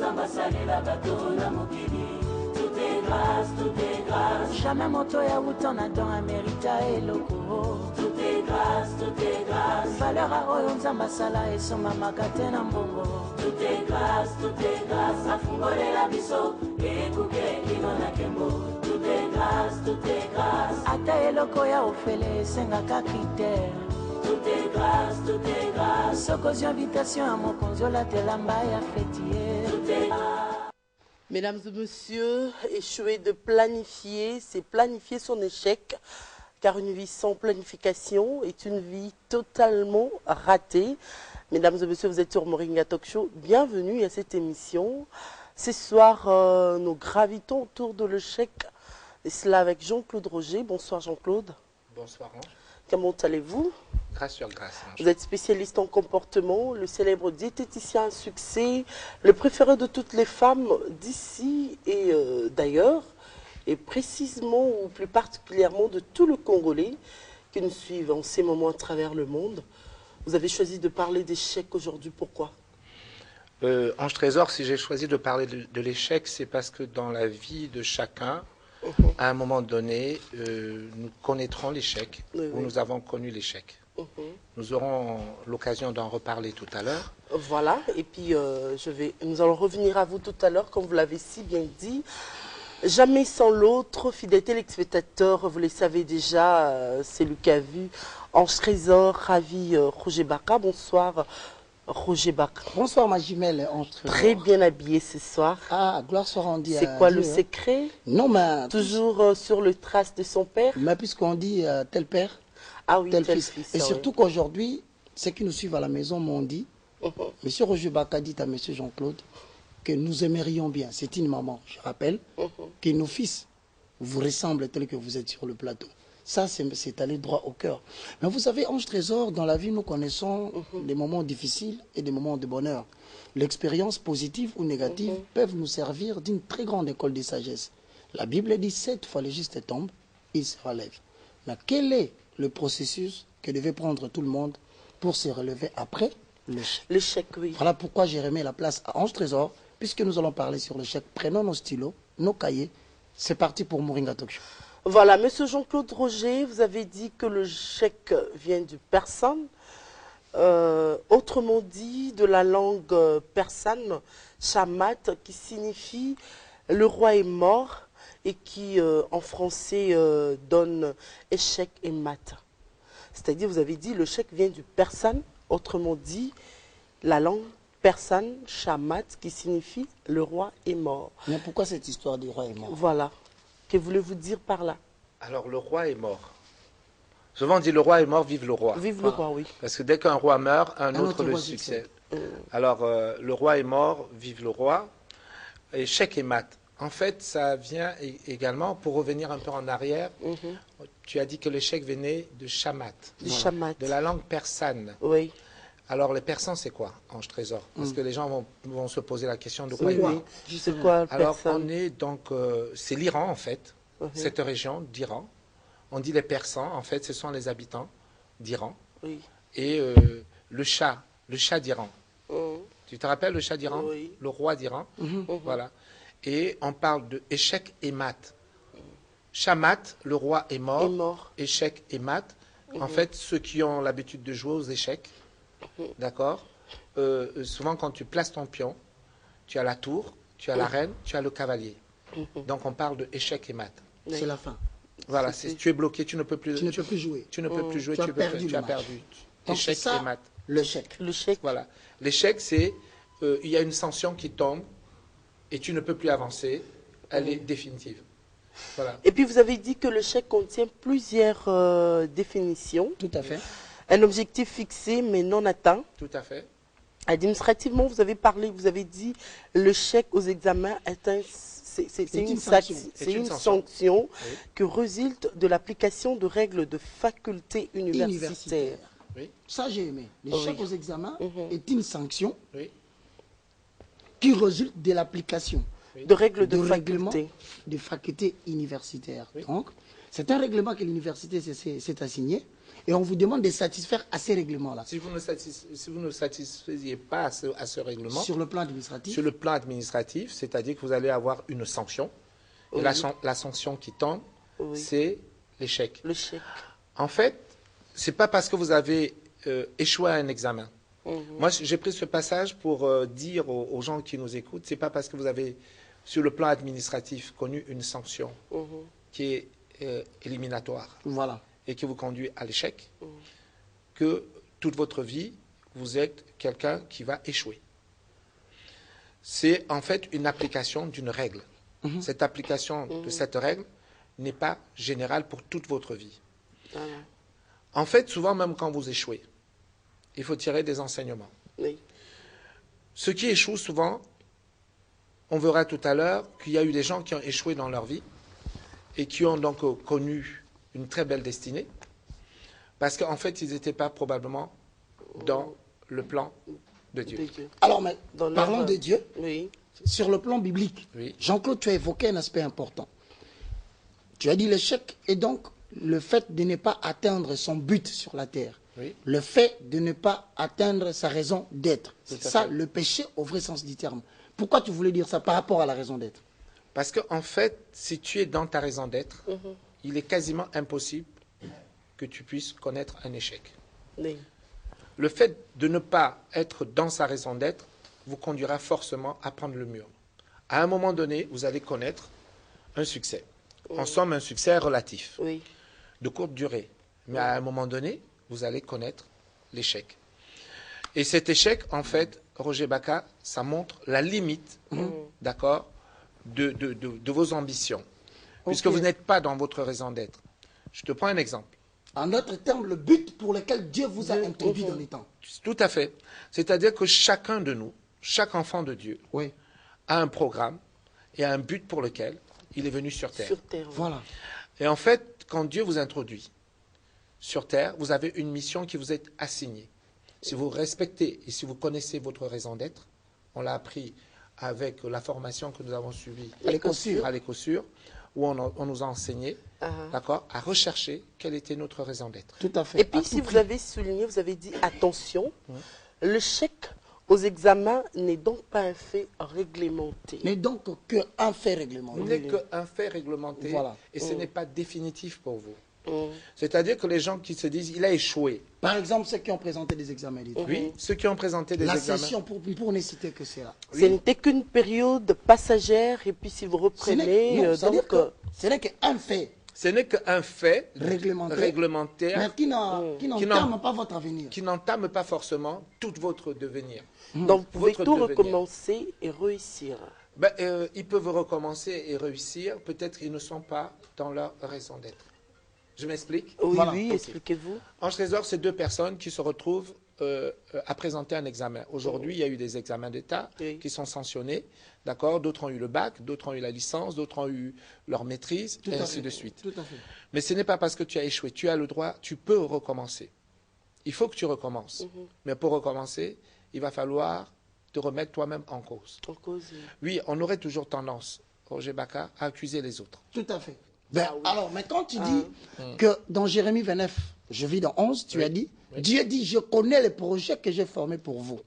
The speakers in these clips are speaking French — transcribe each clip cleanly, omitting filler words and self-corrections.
Tout est grâce, tout est grâce. Jamais moto ya utona don Amerita et loko. Tout est grâce, tout est grâce. Valeur à oyo nzamba sala et son mama katena mbongo. Tout est grâce, tout est grâce. Afungole la biso, ekuke inona kembo. Tout est grâce, tout est grâce. Ata eloko ya ofele senga ka critère. Tout est grâce, tout est grâce. Sokozi invitation à mon konzo la telamba ya fêtier. Tout est grâce. Mesdames et messieurs, échouer de planifier, c'est planifier son échec, car une vie sans planification est une vie totalement ratée. Mesdames et messieurs, vous êtes sur Moringa Talk Show, bienvenue à cette émission. Ce soir, nous gravitons autour de l'échec, et cela avec Jean-Claude Roger. Bonsoir Jean-Claude. Bonsoir Ange. Comment allez-vous? Grâce sur grâce. Ange. Vous êtes spécialiste en comportement, le célèbre diététicien à succès, le préféré de toutes les femmes d'ici et d'ailleurs, et précisément ou plus particulièrement de tout le Congolais qui nous suivent en ces moments à travers le monde. Vous avez choisi de parler d'échec aujourd'hui, pourquoi? Ange Trésor, si j'ai choisi de parler de l'échec, c'est parce que dans la vie de chacun, à un moment donné, nous connaîtrons l'échec, ou nous avons connu l'échec. Nous aurons l'occasion d'en reparler tout à l'heure. Voilà, et puis nous allons revenir à vous tout à l'heure, comme vous l'avez si bien dit. Jamais sans l'autre, fidèles téléspectateurs, vous le savez déjà, c'est lui qui a vu Ange Trésor, ravi Roger Baka. Bonsoir Roger Baka. Bonsoir ma jumelle Ange Trésor. Très bien habillé ce soir. Ah, gloire soit rendue à Dieu. C'est quoi le secret? Non, mais... Toujours sur le trace de son père? Mais puisqu'on dit tel père, ah oui, tel fils. Et oui. surtout qu'aujourd'hui, ceux qui nous suivent à la maison m'ont dit, Monsieur Roger Baka dit à Monsieur Jean-Claude que nous aimerions bien, c'est une maman, je rappelle, que nos fils vous ressemblent tel que vous êtes sur le plateau. Ça, c'est aller droit au cœur. Mais vous savez, Ange Trésor, dans la vie, nous connaissons des moments difficiles et des moments de bonheur. L'expérience positive ou négative peuvent nous servir d'une très grande école de sagesse. La Bible dit 7 fois le juste tombe, il se relève. Mais quel est le processus que devait prendre tout le monde pour se relever après l'échec? L'échec, oui. Voilà pourquoi j'ai remis la place à Ange Trésor, puisque nous allons parler sur l'échec. Prenons nos stylos, nos cahiers. C'est parti pour Moringa Talk Show. Voilà, Monsieur Jean-Claude Roger, vous avez dit que l'échec vient du persane. Autrement dit, de la langue persane, shamat, qui signifie le roi est mort et qui en français donne échec et mat. C'est-à-dire, vous avez dit, l'échec vient du persane, autrement dit, la langue persane, shamat, qui signifie le roi est mort. Mais pourquoi cette histoire du roi est mort? Voilà. Que voulez-vous dire par là? Alors, le roi est mort. Souvent on dit le roi est mort, vive le roi. Vive le roi, oui. Parce que dès qu'un roi meurt, un autre le roi succède. Alors, le roi est mort, vive le roi. Échec et mat. En fait, ça vient également, pour revenir un peu en arrière, tu as dit que l'échec venait de shamat. Du shamat. De la langue persane. Oui. Alors, les persans, c'est quoi, Ange Trésor? Parce que les gens vont se poser la question de quoi il est. C'est quoi le Alors, persane? on est donc, c'est l'Iran, en fait, cette région d'Iran. On dit les Persans, en fait, ce sont les habitants d'Iran. Oui. Et le Shah d'Iran. Tu te rappelles le Shah d'Iran? Oui. Le roi d'Iran. Voilà. Et on parle de échec et mat. Shamat, le roi est mort. Échec et mat. En fait, ceux qui ont l'habitude de jouer aux échecs, d'accord, souvent quand tu places ton pion, tu as la tour, tu as la reine, tu as le cavalier. Donc on parle de échec et mat. C'est la fin. Voilà, tu es bloqué, tu ne peux plus, Tu ne peux plus jouer. Tu ne peux plus jouer, Tu as perdu tu le as match. perdu. Donc Échec c'est ça, et mat. l'échec. L'échec. Voilà. L'échec, c'est il y a une sanction qui tombe et tu ne peux plus avancer. Elle est définitive. Voilà. Et puis vous avez dit que l'échec contient plusieurs définitions. Tout à fait. Un objectif fixé mais non atteint. Tout à fait. Administrativement, vous avez dit l'échec aux examens est une sanction qui résulte de l'application de règles de faculté universitaire. Oui. Ça, j'ai aimé. L'échec aux examens est une sanction Oui. qui résulte de l'application de règles de faculté. De faculté universitaire. Oui. Donc, c'est un règlement que l'université s'est assigné et on vous demande de satisfaire à ces règlements-là. Si vous ne satisfaisiez pas à ce règlement, sur le plan administratif, c'est-à-dire que vous allez avoir une sanction. Et la sanction qui tombe, c'est l'échec. En fait, ce n'est pas parce que vous avez échoué à un examen. Moi, j'ai pris ce passage pour dire aux gens qui nous écoutent, ce n'est pas parce que vous avez, sur le plan administratif, connu une sanction qui est éliminatoire et qui vous conduit à l'échec, que toute votre vie, vous êtes quelqu'un qui va échouer. C'est en fait une application d'une règle. Cette application de cette règle n'est pas générale pour toute votre vie. En fait, souvent, même quand vous échouez, il faut tirer des enseignements. Ceux qui échouent souvent, on verra tout à l'heure qu'il y a eu des gens qui ont échoué dans leur vie et qui ont donc connu une très belle destinée, parce qu'en fait, ils n'étaient pas probablement dans le plan de Dieu. Alors, mais parlons de Dieu. Oui. Sur le plan biblique, Jean-Claude, tu as évoqué un aspect important. Tu as dit l'échec est donc le fait de ne pas atteindre son but sur la terre. Le fait de ne pas atteindre sa raison d'être. C'est ça le péché au vrai sens du terme. Pourquoi tu voulais dire ça par rapport à la raison d'être? Parce qu'en fait, si tu es dans ta raison d'être, il est quasiment impossible que tu puisses connaître un échec. Le fait de ne pas être dans sa raison d'être vous conduira forcément à prendre le mur. À un moment donné, vous allez connaître un succès. En somme, un succès relatif, de courte durée. Mais à un moment donné, vous allez connaître l'échec. Et cet échec, en fait, Roger Bacca, ça montre la limite, d'accord, de vos ambitions. Puisque vous n'êtes pas dans votre raison d'être. Je te prends un exemple. En d'autres termes, le but pour lequel Dieu vous a introduit dans les temps. Tout à fait. C'est-à-dire que chacun de nous, chaque enfant de Dieu, a un programme et a un but pour lequel il est venu sur terre. Voilà. Et en fait, quand Dieu vous introduit sur terre, vous avez une mission qui vous est assignée. Si vous respectez et si vous connaissez votre raison d'être, on l'a appris avec la formation que nous avons suivie à l'Écossure, où on nous a enseigné, d'accord, à rechercher quelle était notre raison d'être. Tout à fait. Et puis, si vous avez souligné, vous avez dit attention, l'échec aux examens n'est donc pas un fait réglementé. N'est donc qu'un fait réglementé. N'est qu'un fait réglementé, et ce n'est pas définitif pour vous. C'est-à-dire que les gens qui se disent, il a échoué. Par exemple, ceux qui ont présenté des examens d'État. Oui, ceux qui ont présenté des examens. La session, pour ne citer que cela. Ce n'était qu'une période passagère, et puis si vous reprenez... Ce n'est qu'un fait. Ce n'est qu'un fait réglementaire, mais qui n'entame pas votre avenir. Qui n'entame pas forcément tout votre devenir. Donc vous pouvez tout recommencer et réussir. Ils peuvent recommencer et réussir, peut-être ils ne sont pas dans leur raison d'être. Je m'explique? Oui, expliquez-vous. Ange Trésor, c'est deux personnes qui se retrouvent à présenter un examen. Aujourd'hui, il y a eu des examens d'État qui sont sanctionnés, d'accord? D'autres ont eu le bac, d'autres ont eu la licence, d'autres ont eu leur maîtrise, et ainsi de suite. Tout à fait. Mais ce n'est pas parce que tu as échoué, tu as le droit, tu peux recommencer. Il faut que tu recommences. Mais pour recommencer, il va falloir te remettre toi-même en cause. Oui, on aurait toujours tendance, Roger Bacca, à accuser les autres. Tout à fait. Alors, mais quand tu dis que dans Jérémie 29, je vis dans 11, tu as dit, Dieu dit, je connais les projets que j'ai formés pour vous.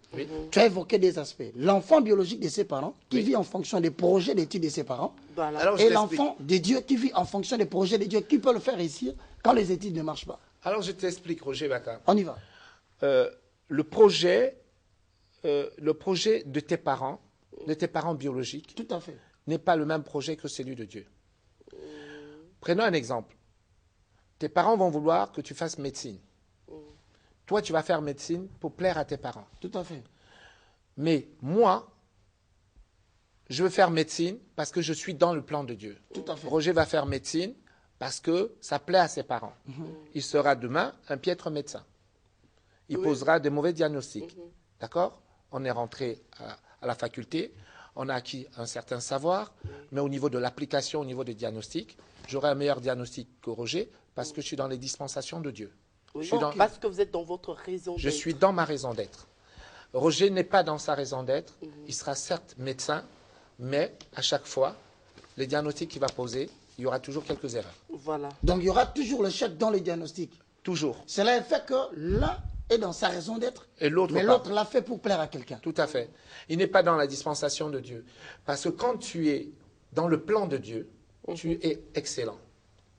Tu as évoqué des aspects. L'enfant biologique de ses parents, qui vit en fonction des projets d'études de ses parents, et l'enfant de Dieu qui vit en fonction des projets de Dieu, qui peut le faire réussir quand les études ne marchent pas. Alors, je t'explique, Roger Bacca. On y va. Le projet de tes parents biologiques, tout à fait, n'est pas le même projet que celui de Dieu. Prenons un exemple. Tes parents vont vouloir que tu fasses médecine. Toi, tu vas faire médecine pour plaire à tes parents. Tout à fait. Mais moi, je veux faire médecine parce que je suis dans le plan de Dieu. Tout à fait. Roger va faire médecine parce que ça plaît à ses parents. Il sera demain un piètre médecin. Il posera des mauvais diagnostics. D'accord? On est rentré à la faculté, on a acquis un certain savoir, mais au niveau de l'application, au niveau des diagnostics, j'aurai un meilleur diagnostic que Roger parce que je suis dans les dispensations de Dieu. Parce que vous êtes dans votre raison d'être. Je suis dans ma raison d'être. Roger n'est pas dans sa raison d'être. Il sera certes médecin Mais à chaque fois, le diagnostic qu'il va poser, il y aura toujours quelques erreurs. Voilà. Donc il y aura toujours l'échec dans le diagnostic. Toujours. Cela fait que l'un est dans sa raison d'être, Et l'autre mais pas. l'autre l'a fait pour plaire à quelqu'un. Tout à fait. Il n'est pas dans la dispensation de Dieu. Parce que quand tu es dans le plan de Dieu, tu es excellent.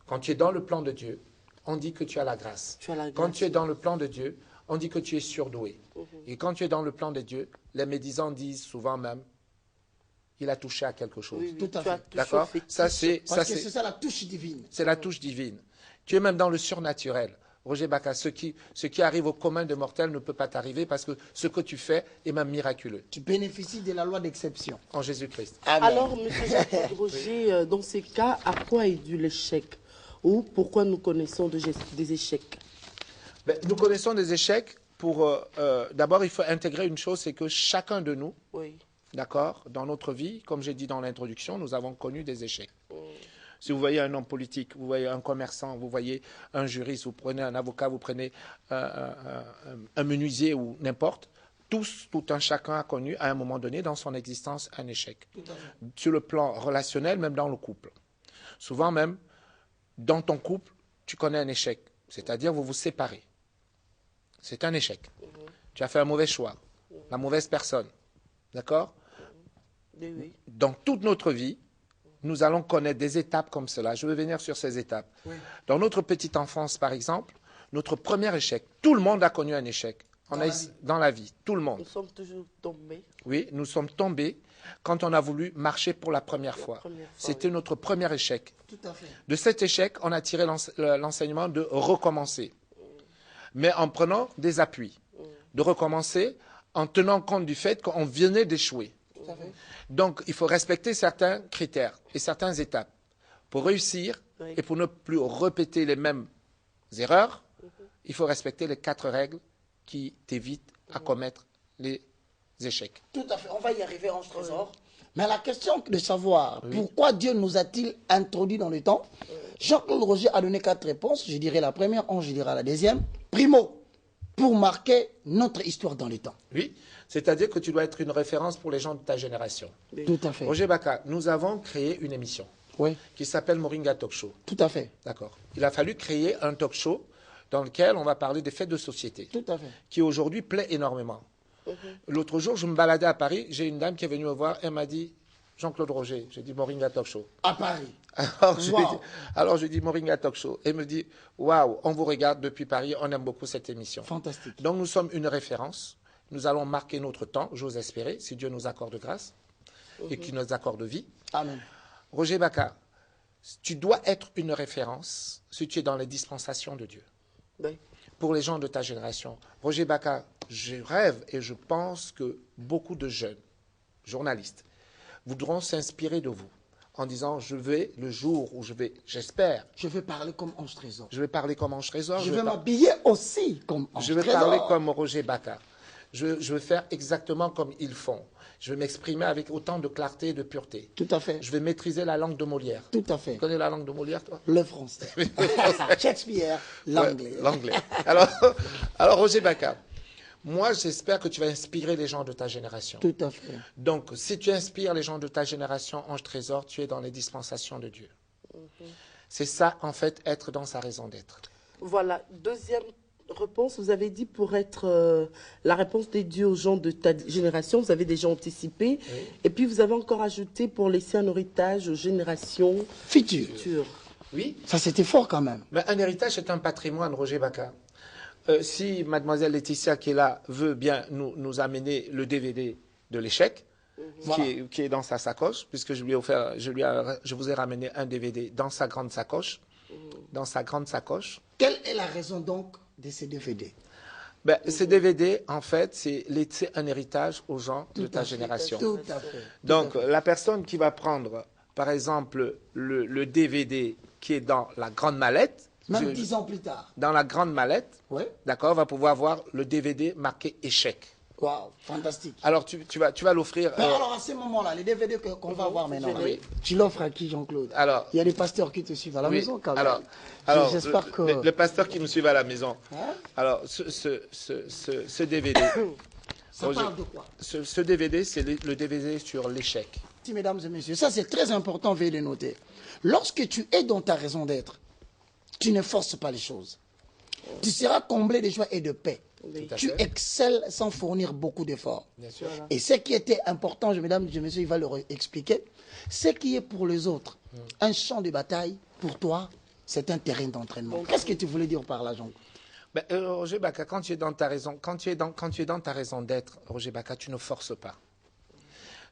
Quand tu es dans le plan de Dieu, on dit que tu as la grâce. Tu as la Quand grâce. tu es dans le plan de Dieu, on dit que tu es surdoué. Et quand tu es dans le plan de Dieu, les médisants disent souvent même, il a touché à quelque chose. Oui, Tout à tu as fait. touché D'accord? au fétiche. Ça, c'est C'est ça la touche divine. c'est la touche divine. Tu es même dans le surnaturel. Roger Bacca, ce qui arrive au commun de mortels ne peut pas t'arriver parce que ce que tu fais est même miraculeux Tu bénéficies de la loi d'exception. en Jésus-Christ. Alors, M. Jean-Claude Roger, dans ces cas, à quoi est dû l'échec? Ou pourquoi nous connaissons des échecs? Ben, nous connaissons des échecs pour... D'abord, il faut intégrer une chose, c'est que chacun de nous, Oui. d'accord, dans notre vie, comme j'ai dit dans l'introduction, nous avons connu des échecs. Si vous voyez un homme politique, vous voyez un commerçant, vous voyez un juriste, vous prenez un avocat, vous prenez un menuisier ou n'importe, tous, tout un chacun a connu à un moment donné dans son existence un échec. Sur le plan relationnel, même dans le couple. Souvent même, dans ton couple, tu connais un échec. C'est-à-dire, vous vous séparez. C'est un échec. Tu as fait un mauvais choix, la mauvaise personne. D'accord? Oui, oui. Dans toute notre vie, nous allons connaître des étapes comme cela. Je vais venir sur ces étapes. Dans notre petite enfance, par exemple, notre premier échec, tout le monde a connu un échec. Dans la vie, tout le monde. Nous sommes toujours tombés. Oui, nous sommes tombés quand on a voulu marcher pour la première fois. C'était notre premier échec. Tout à fait. De cet échec, on a tiré l'enseignement de recommencer, mais en prenant des appuis. De recommencer en tenant compte du fait qu'on venait d'échouer. Donc, il faut respecter certains critères et certaines étapes pour réussir et pour ne plus répéter les mêmes erreurs. Il faut respecter les 4 règles qui t'évitent à commettre les échecs. Tout à fait. On va y arriver en trésor. Mais la question de savoir pourquoi Dieu nous a-t-il introduits dans le temps, Jean-Claude Roger a donné 4 réponses. Je dirai la première, je dirai la deuxième. Primo, pour marquer notre histoire dans le temps. Oui, c'est-à-dire que tu dois être une référence pour les gens de ta génération. Tout à fait. Roger Bacca, nous avons créé une émission Oui, qui s'appelle Moringa Talk Show. tout à fait. D'accord. Il a fallu créer un talk show dans lequel on va parler des faits de société, Tout à fait. qui aujourd'hui plaît énormément. L'autre jour, je me baladais à Paris, j'ai une dame qui est venue me voir, elle m'a dit, Jean-Claude Roger, j'ai dit Moringa Talk Show. À Paris. Alors je dis Moringa Talk Show. Elle me dit, waouh, on vous regarde depuis Paris, on aime beaucoup cette émission. Fantastique. Donc nous sommes une référence, nous allons marquer notre temps, j'ose espérer, si Dieu nous accorde grâce et qu'il nous accorde vie. Amen. Roger Bacca, tu dois être une référence si tu es dans les dispensations de Dieu. Oui. Pour les gens de ta génération. Roger Bacca, je rêve et je pense que beaucoup de jeunes journalistes voudront s'inspirer de vous en disant, je vais, le jour où j'espère, Je vais parler comme Ange Trésor. je vais parler comme Ange Trésor, Je vais m'habiller aussi comme Ange je vais Trésor. parler comme Roger Bacca. Je vais faire exactement comme ils font. Je vais m'exprimer avec autant de clarté et de pureté. Tout à fait. Je vais maîtriser la langue de Molière. Tout à fait. Tu connais la langue de Molière, toi? Le français. Shakespeare, l'anglais. Ouais, l'anglais. Alors, Roger Bacca, moi, j'espère que tu vas inspirer les gens de ta génération. Tout à fait. Donc, si tu inspires les gens de ta génération, Ange Trésor, tu es dans les dispensations de Dieu. C'est ça, en fait, être dans sa raison d'être. Voilà, deuxième réponse, vous avez dit pour être la réponse des dieux aux gens de ta génération, vous avez déjà anticipé. Oui. Et puis vous avez encore ajouté pour laisser un héritage aux générations Futur. futures. Oui, Ça, c'était fort quand même. mais un héritage, c'est un patrimoine, Roger Bacca. Si mademoiselle Laetitia, qui est là, veut bien nous amener le DVD de l'échec, qui est dans sa sacoche, puisque je vous ai ramené un DVD dans sa grande sacoche. Dans sa grande sacoche. Quelle est la raison donc de ces DVD? Ben, ces DVD, en fait, c'est laisser un héritage aux gens de ta génération. Tout à fait. Donc, la personne qui va prendre, par exemple, le DVD qui est dans la grande mallette, Même 10 ans plus tard. dans la grande mallette, Oui. d'accord, va pouvoir voir le DVD marqué échec. Waouh, fantastique. Alors, tu vas l'offrir. Mais alors, à ce moment-là, les DVD qu'on va voir maintenant, Oui. tu l'offres à qui, Jean-Claude? Alors, Il y a des pasteurs qui te suivent à la oui, maison quand même. alors J'espère que... le pasteur qui nous suit à la maison. Hein? Alors, ce DVD, Ça Roger, parle de quoi? ce DVD, c'est le DVD sur l'échec. partie, mesdames et messieurs. Ça, c'est très important, veuillez le noter. Lorsque tu es dans ta raison d'être, tu ne forces pas les choses. Tu seras comblé de joie et de paix. Tu excelles sans fournir beaucoup d'efforts. Et ce qui était important, mesdames et messieurs, il va le expliquer. Ce qui est pour les autres un champ de bataille, pour toi, c'est un terrain d'entraînement. Qu'est-ce que tu voulais dire par là, Jean? Ben, Roger Baka, quand tu es dans ta raison, quand tu es dans ta raison d'être, Roger Baka, tu ne forces pas.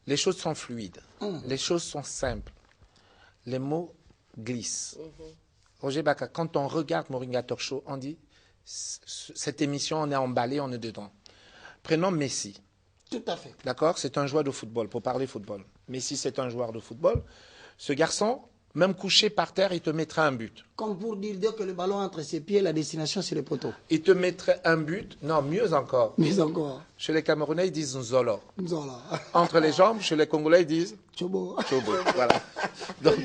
Les choses sont fluides, les choses sont simples, les mots glissent. Roger Baka, quand on regarde Moringa Talk Show, on dit cette émission, on est emballé, on est dedans. Prenons Messi. Tout à fait. D'accord? C'est un joueur de football, pour parler football. Messi, c'est un joueur de football. Ce garçon, même couché par terre, il te mettra un but. Comme pour dire que le ballon entre ses pieds, la destination, c'est le poteau. Il te mettrait un but. Non, mieux encore. Mieux encore. Chez les Camerounais, ils disent Nzolo. Nzolo. Entre les jambes, chez les Congolais, ils disent Chobo. Chobo. Voilà. Donc,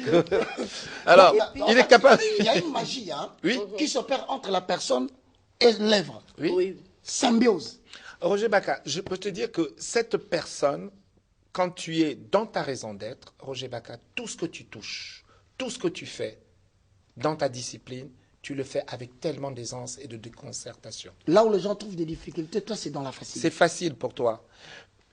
alors, il est capable. Il y a une magie oui. qui s'opère entre la personne et l'œuvre. Oui. Symbiose. Roger Baka, je peux te dire que cette personne, quand tu es dans ta raison d'être, Roger Baka, tout ce que tu touches, tout ce que tu fais dans ta discipline, tu le fais avec tellement d'aisance et de déconcertation. Là où les gens trouvent des difficultés, toi, c'est dans la facilité. C'est facile pour toi.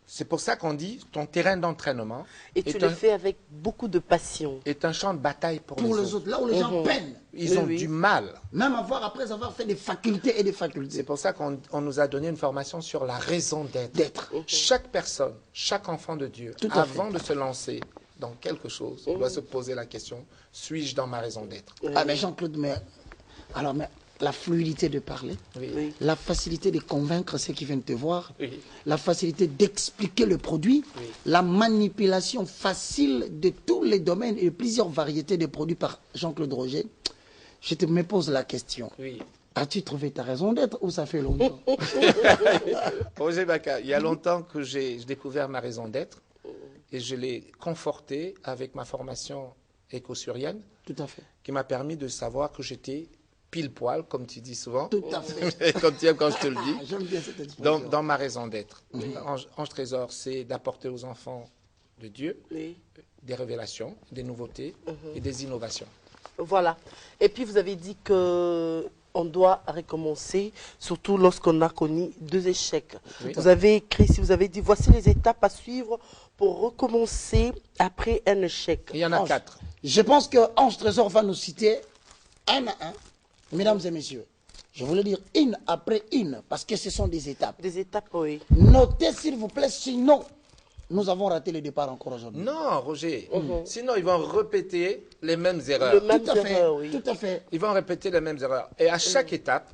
C'est pour ça qu'on dit ton terrain d'entraînement. Et tu le fais avec beaucoup de passion. Est un champ de bataille pour les autres. Là où les gens peinent. Ils ont du mal. Même après avoir fait des facultés et des facultés. C'est pour ça qu'on nous a donné une formation sur la raison d'être. Chaque personne, chaque enfant de Dieu, avant de se lancer dans quelque chose, doit se poser la question, suis-je dans ma raison d'être? Ah mais Jean-Claude, mais la fluidité de parler, la facilité de convaincre ceux qui viennent te voir, la facilité d'expliquer le produit, la manipulation facile de tous les domaines et de plusieurs variétés de produits par Jean-Claude Roger. Je me pose la question. As-tu trouvé ta raison d'être ou ça fait longtemps? Roger Baka, il y a longtemps que j'ai découvert ma raison d'être et je l'ai confortée avec ma formation éco-surienne. Tout à fait. Qui m'a permis de savoir que j'étais pile poil, comme tu dis souvent. Tout à fait. Comme tu aimes quand je te le dis. J'aime bien cette expression. Dans ma raison d'être. Ange Trésor, c'est d'apporter aux enfants de Dieu des révélations, des nouveautés et des innovations. Voilà. Et puis vous avez dit qu'on doit recommencer, surtout lorsqu'on a connu 2 échecs. Vous avez écrit, si vous avez dit, voici les étapes à suivre pour recommencer après un échec. Il y en a 4. Je pense que Ange Trésor va nous citer un à un. Mesdames et messieurs, je voulais dire une après une, parce que ce sont des étapes. Des étapes, oui. Notez s'il vous plaît, sinon nous avons raté le départ encore aujourd'hui. Non, Roger. Sinon, ils vont répéter les mêmes erreurs. Tout à fait. Ils vont répéter les mêmes erreurs. Et à chaque étape,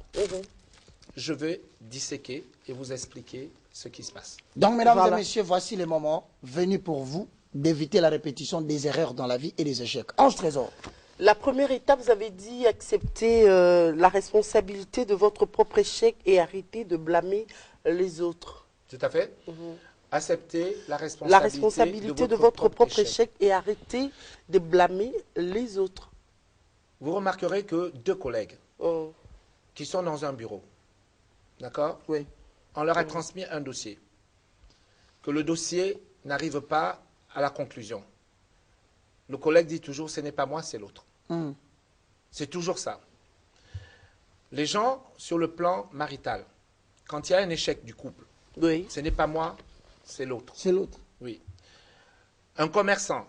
je vais disséquer et vous expliquer ce qui se passe. Donc, mesdames et messieurs, voici le moment venu pour vous d'éviter la répétition des erreurs dans la vie et des échecs. Ange Trésor. La première étape, vous avez dit accepter la responsabilité de votre propre échec et arrêter de blâmer les autres. Tout à fait. Accepter la responsabilité de votre propre échec et arrêter de blâmer les autres. Vous remarquerez que 2 collègues qui sont dans un bureau, d'accord? Oui. On leur a transmis un dossier. Que le dossier n'arrive pas à la conclusion. Le collègue dit toujours, ce n'est pas moi, c'est l'autre. C'est toujours ça. Les gens, sur le plan marital, quand il y a un échec du couple, ce n'est pas moi, c'est l'autre. C'est l'autre. Oui. Un commerçant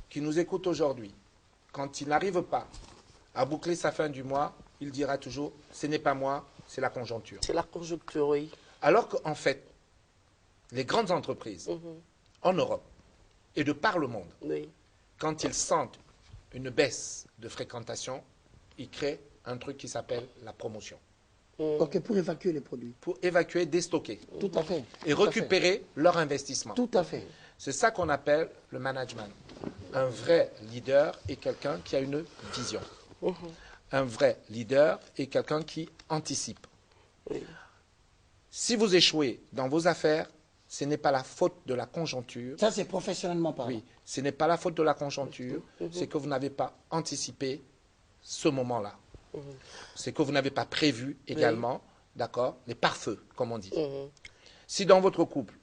qui nous écoute aujourd'hui, quand il n'arrive pas à boucler sa fin du mois, il dira toujours, ce n'est pas moi, c'est la conjoncture. C'est la conjoncture, oui. Alors qu'en fait, les grandes entreprises, en Europe et de par le monde, quand ils sentent une baisse de fréquentation, ils créent un truc qui s'appelle la promotion. Ok, pour évacuer les produits. Pour évacuer, déstocker. Tout à fait. Et récupérer leur investissement. Tout à fait. C'est ça qu'on appelle le management. Un vrai leader est quelqu'un qui a une vision. Un vrai leader est quelqu'un qui anticipe. Si vous échouez dans vos affaires, ce n'est pas la faute de la conjoncture. Ça, c'est professionnellement parlant. Oui, ce n'est pas la faute de la conjoncture, c'est que vous n'avez pas anticipé ce moment-là. C'est que vous n'avez pas prévu également, d'accord, les pare-feux, comme on dit. Si dans votre couple,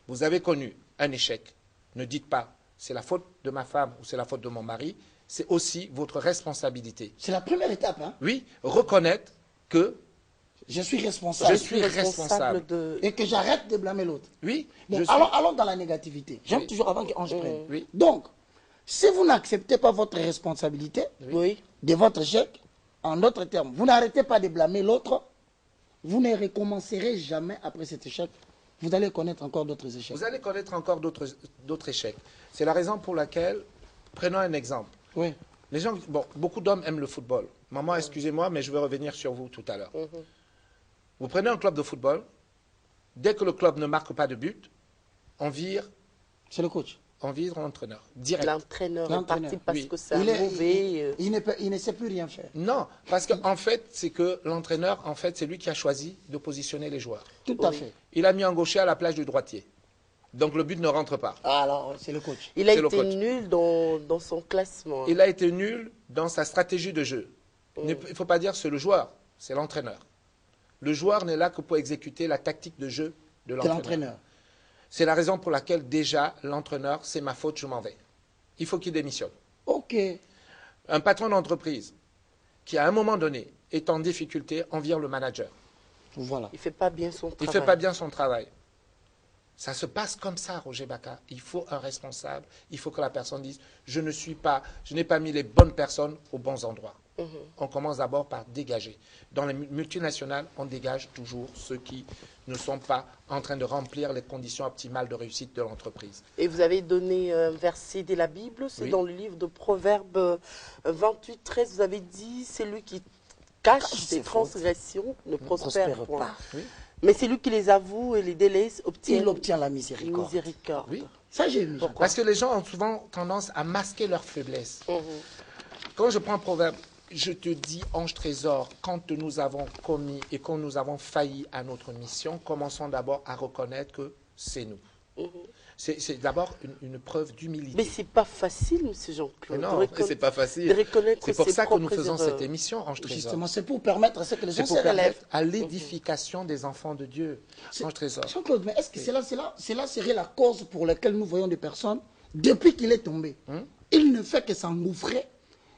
vous avez connu un échec, ne dites pas, c'est la faute de ma femme ou c'est la faute de mon mari, c'est aussi votre responsabilité. C'est la première étape. Hein? Oui, reconnaître que je suis responsable. Je suis responsable. Et que j'arrête de blâmer l'autre. Oui. Bon, allons dans la négativité. J'aime toujours avant qu'Ange prenne. Oui. Donc, si vous n'acceptez pas votre responsabilité de votre échec, en d'autres termes, vous n'arrêtez pas de blâmer l'autre, vous ne recommencerez jamais après cet échec. Vous allez connaître encore d'autres échecs. Vous allez connaître encore d'autres échecs. C'est la raison pour laquelle, prenons un exemple. Oui. Les gens, bon, beaucoup d'hommes aiment le football. Maman, excusez-moi, mais je vais revenir sur vous tout à l'heure. Vous prenez un club de football, dès que le club ne marque pas de but, on vire... C'est le coach. On vire l'entraîneur, direct. L'entraîneur est parti parce que c'est mauvais. Il ne sait plus rien faire. Non, parce qu'en fait, c'est que l'entraîneur, en fait, c'est lui qui a choisi de positionner les joueurs. Tout à fait. Il a mis un gaucher à la place du droitier. Donc le but ne rentre pas. Alors, c'est le coach. Il a été nul dans son classement. Il a été nul dans sa stratégie de jeu. Il ne faut pas dire que c'est le joueur, c'est l'entraîneur. Le joueur n'est là que pour exécuter la tactique de jeu de l'entraîneur. C'est la raison pour laquelle déjà l'entraîneur, c'est ma faute, je m'en vais. Il faut qu'il démissionne. Ok. Un patron d'entreprise qui à un moment donné est en difficulté, on vire le manager. Voilà. Il ne fait pas bien son travail. Il ne fait pas bien son travail. Ça se passe comme ça, Roger Baka. Il faut un responsable. Il faut que la personne dise je n'ai pas mis les bonnes personnes aux bons endroits. On commence d'abord par dégager. Dans les multinationales, on dégage toujours ceux qui ne sont pas en train de remplir les conditions optimales de réussite de l'entreprise. Et vous avez donné un verset de la Bible, c'est dans le livre de Proverbes 28, 13, vous avez dit c'est lui qui cache ses transgressions ne prospère pas. Oui. Mais c'est lui qui les avoue et les délaisse, il obtient la miséricorde. Oui. Ça, j'ai vu. Parce que les gens ont souvent tendance à masquer leurs faiblesses. Quand je prends Proverbe, je te dis, ange trésor, quand nous avons commis et quand nous avons failli à notre mission, commençons d'abord à reconnaître que c'est nous. C'est d'abord une preuve d'humilité. Mais c'est pas facile, M. Jean-Claude. Non, c'est pas facile. C'est pour ça que nous faisons cette émission, Ange Trésor. Justement, c'est pour permettre à ce que les gens se relèvent. À l'édification des enfants de Dieu, Ange Trésor. Jean-Claude, mais est-ce que cela serait la cause pour laquelle nous voyons des personnes, depuis qu'il est tombé, il ne fait que s'engouffrer,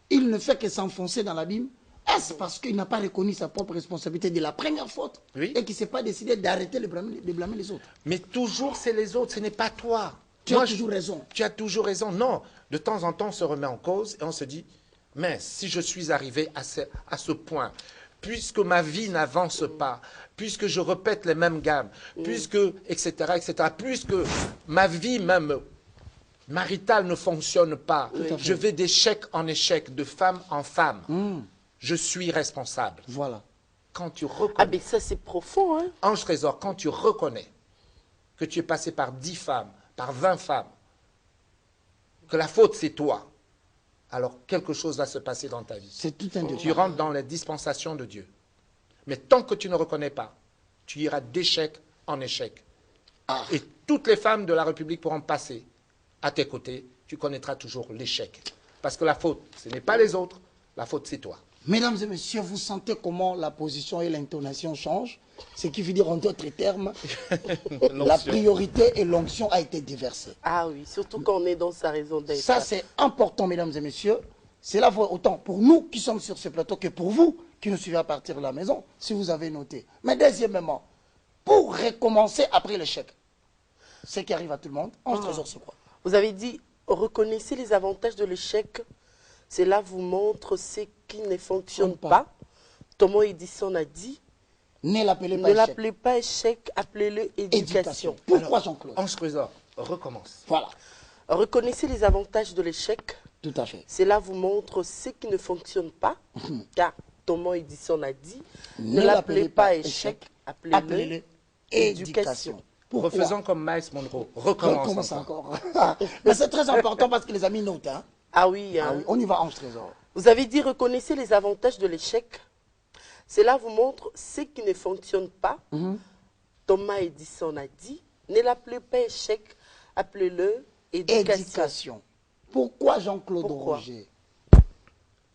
il ne fait que s'enfoncer dans l'abîme? Est-ce parce qu'il n'a pas reconnu sa propre responsabilité de la première faute et qu'il ne s'est pas décidé d'arrêter de blâmer les autres? Mais toujours, c'est les autres, ce n'est pas toi. Tu as toujours raison. Tu as toujours raison. Non, de temps en temps, on se remet en cause et on se dit, mais si je suis arrivé à ce point, puisque ma vie n'avance pas, puisque je répète les mêmes gammes, puisque, etc., puisque ma vie même maritale ne fonctionne pas, je vais d'échec en échec, de femme en femme. Je suis responsable. Voilà. Quand tu reconnais... Ah, mais ça, c'est profond, hein? Ange Trésor, quand tu reconnais que tu es passé par 10 femmes, par 20 femmes, que la faute, c'est toi, alors quelque chose va se passer dans ta vie. C'est tout un détail. Tu rentres dans les dispensations de Dieu. Mais tant que tu ne reconnais pas, tu iras d'échec en échec. Et toutes les femmes de la République pourront passer à tes côtés. Tu connaîtras toujours l'échec. Parce que la faute, ce n'est pas les autres, la faute, c'est toi. Mesdames et messieurs, vous sentez comment la position et l'intonation changent? Ce qui veut dire en d'autres termes, la priorité et l'onction a été déversée. Ah oui, surtout quand on est dans sa raison d'être. Ça, c'est important, mesdames et messieurs. C'est là autant pour nous qui sommes sur ce plateau que pour vous qui nous suivez à partir de la maison, si vous avez noté. Mais deuxièmement, pour recommencer après l'échec, ce qui arrive à tout le monde, on se trésor c'est quoi? Vous avez dit, reconnaissez les avantages de l'échec. Cela vous montre ce qui ne fonctionne pas. Thomas Edison a dit, ne l'appelez pas échec, appelez-le éducation. Pourquoi, Jean-Claude? Ange Trésor, recommence. Voilà. Reconnaissez les avantages de l'échec. Tout à fait. Cela vous montre ce qui ne fonctionne pas. Car Thomas Edison a dit, ne l'appelez pas échec, appelez-le éducation. Refaisons comme Miles Monroe. Recommence encore. Mais c'est très important parce que les amis notent. Hein? Ah oui, hein. Ah oui, on y va, Ange Trésor. Vous avez dit, reconnaissez les avantages de l'échec. Cela vous montre ce qui ne fonctionne pas. Thomas Edison a dit, ne l'appelez pas échec, appelez-le éducation. Pourquoi Jean-Claude Roger?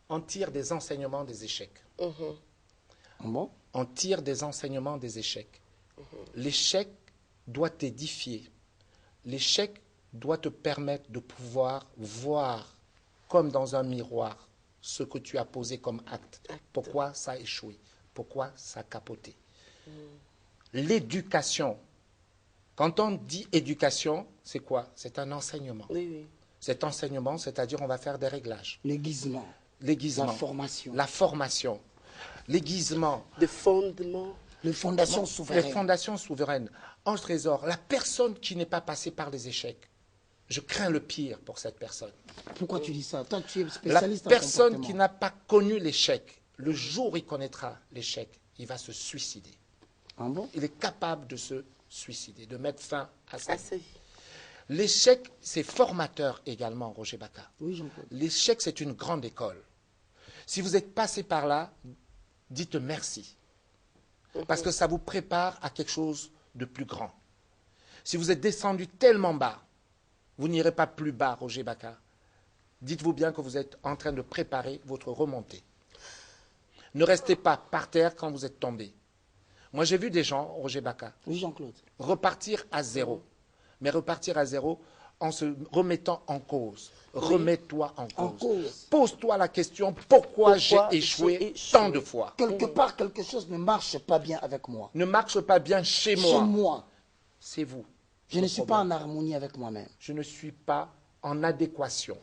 On tire des enseignements des échecs. Bon? On tire des enseignements des échecs. L'échec doit t'édifier. L'échec doit te permettre de pouvoir voir comme dans un miroir ce que tu as posé comme acte. Pourquoi ça a échoué? Pourquoi ça a capoté? L'éducation. Quand on dit éducation, c'est quoi? C'est un enseignement. Oui, oui. Cet enseignement, c'est-à-dire on va faire des réglages. L'aiguisement. L'aiguisement. La formation. La formation. L'aiguisement. Des fondements. Les fondations souveraines. Les fondations souveraines. Ange Trésor, la personne qui n'est pas passée par les échecs, je crains le pire pour cette personne. Pourquoi tu dis ça? Toi, tu es La spécialiste en personne comportement. qui n'a pas connu l'échec, le jour où il connaîtra l'échec, il va se suicider. Ah bon? Il est capable de se suicider, de mettre fin à sa Ah, vie. c'est... L'échec, c'est formateur également, Roger Bacca. Oui, Jean-Claude. L'échec, c'est une grande école. Si vous êtes passé par là, dites merci. Parce que ça vous prépare à quelque chose de plus grand. Si vous êtes descendu tellement bas, vous n'irez pas plus bas, Roger Bacca. Dites-vous bien que vous êtes en train de préparer votre remontée. Ne restez pas par terre quand vous êtes tombé. Moi, j'ai vu des gens, Roger Bacca, Oui, Jean-Claude. repartir à zéro. Mais repartir à zéro en se remettant en cause. Remets-toi en cause. Pose-toi la question, pourquoi j'ai échoué tant de fois? Quelque part, quelque chose ne marche pas bien avec moi. Ne marche pas bien chez moi. Chez moi. C'est vous. Je ne suis pas en harmonie avec moi-même. Je ne suis pas en adéquation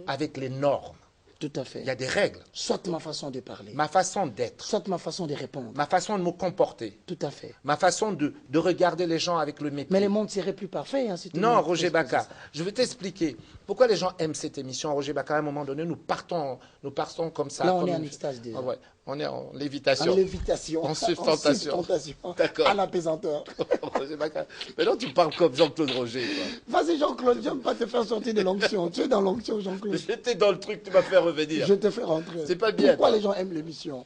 avec les normes. Tout à fait. Il y a des règles. Soit ma façon de parler. Ma façon d'être. Soit ma façon de répondre. Ma façon de me comporter. Tout à fait. Ma façon de regarder les gens avec le mépris. Mais le monde serait plus parfait. Hein, si tout le Non, monde Roger faisait Bacca, ça. je vais t'expliquer. Pourquoi les gens aiment cette émission, Roger Bacca? À un moment donné, nous partons comme ça. Là, on comme est en une- extase déjà. Ah ouais, on est en lévitation. En lévitation. En sustentation. D'accord. En apaisanteur. Roger Bacca. Maintenant, tu parles comme Jean-Claude Roger. Quoi. Vas-y, Jean-Claude, j'aime pas te faire sortir de l'onction. Tu es dans l'onction, Jean-Claude. J'étais dans le truc, tu m'as fait revenir. Je te fais rentrer. C'est pas bien, Pourquoi toi. les gens aiment l'émission?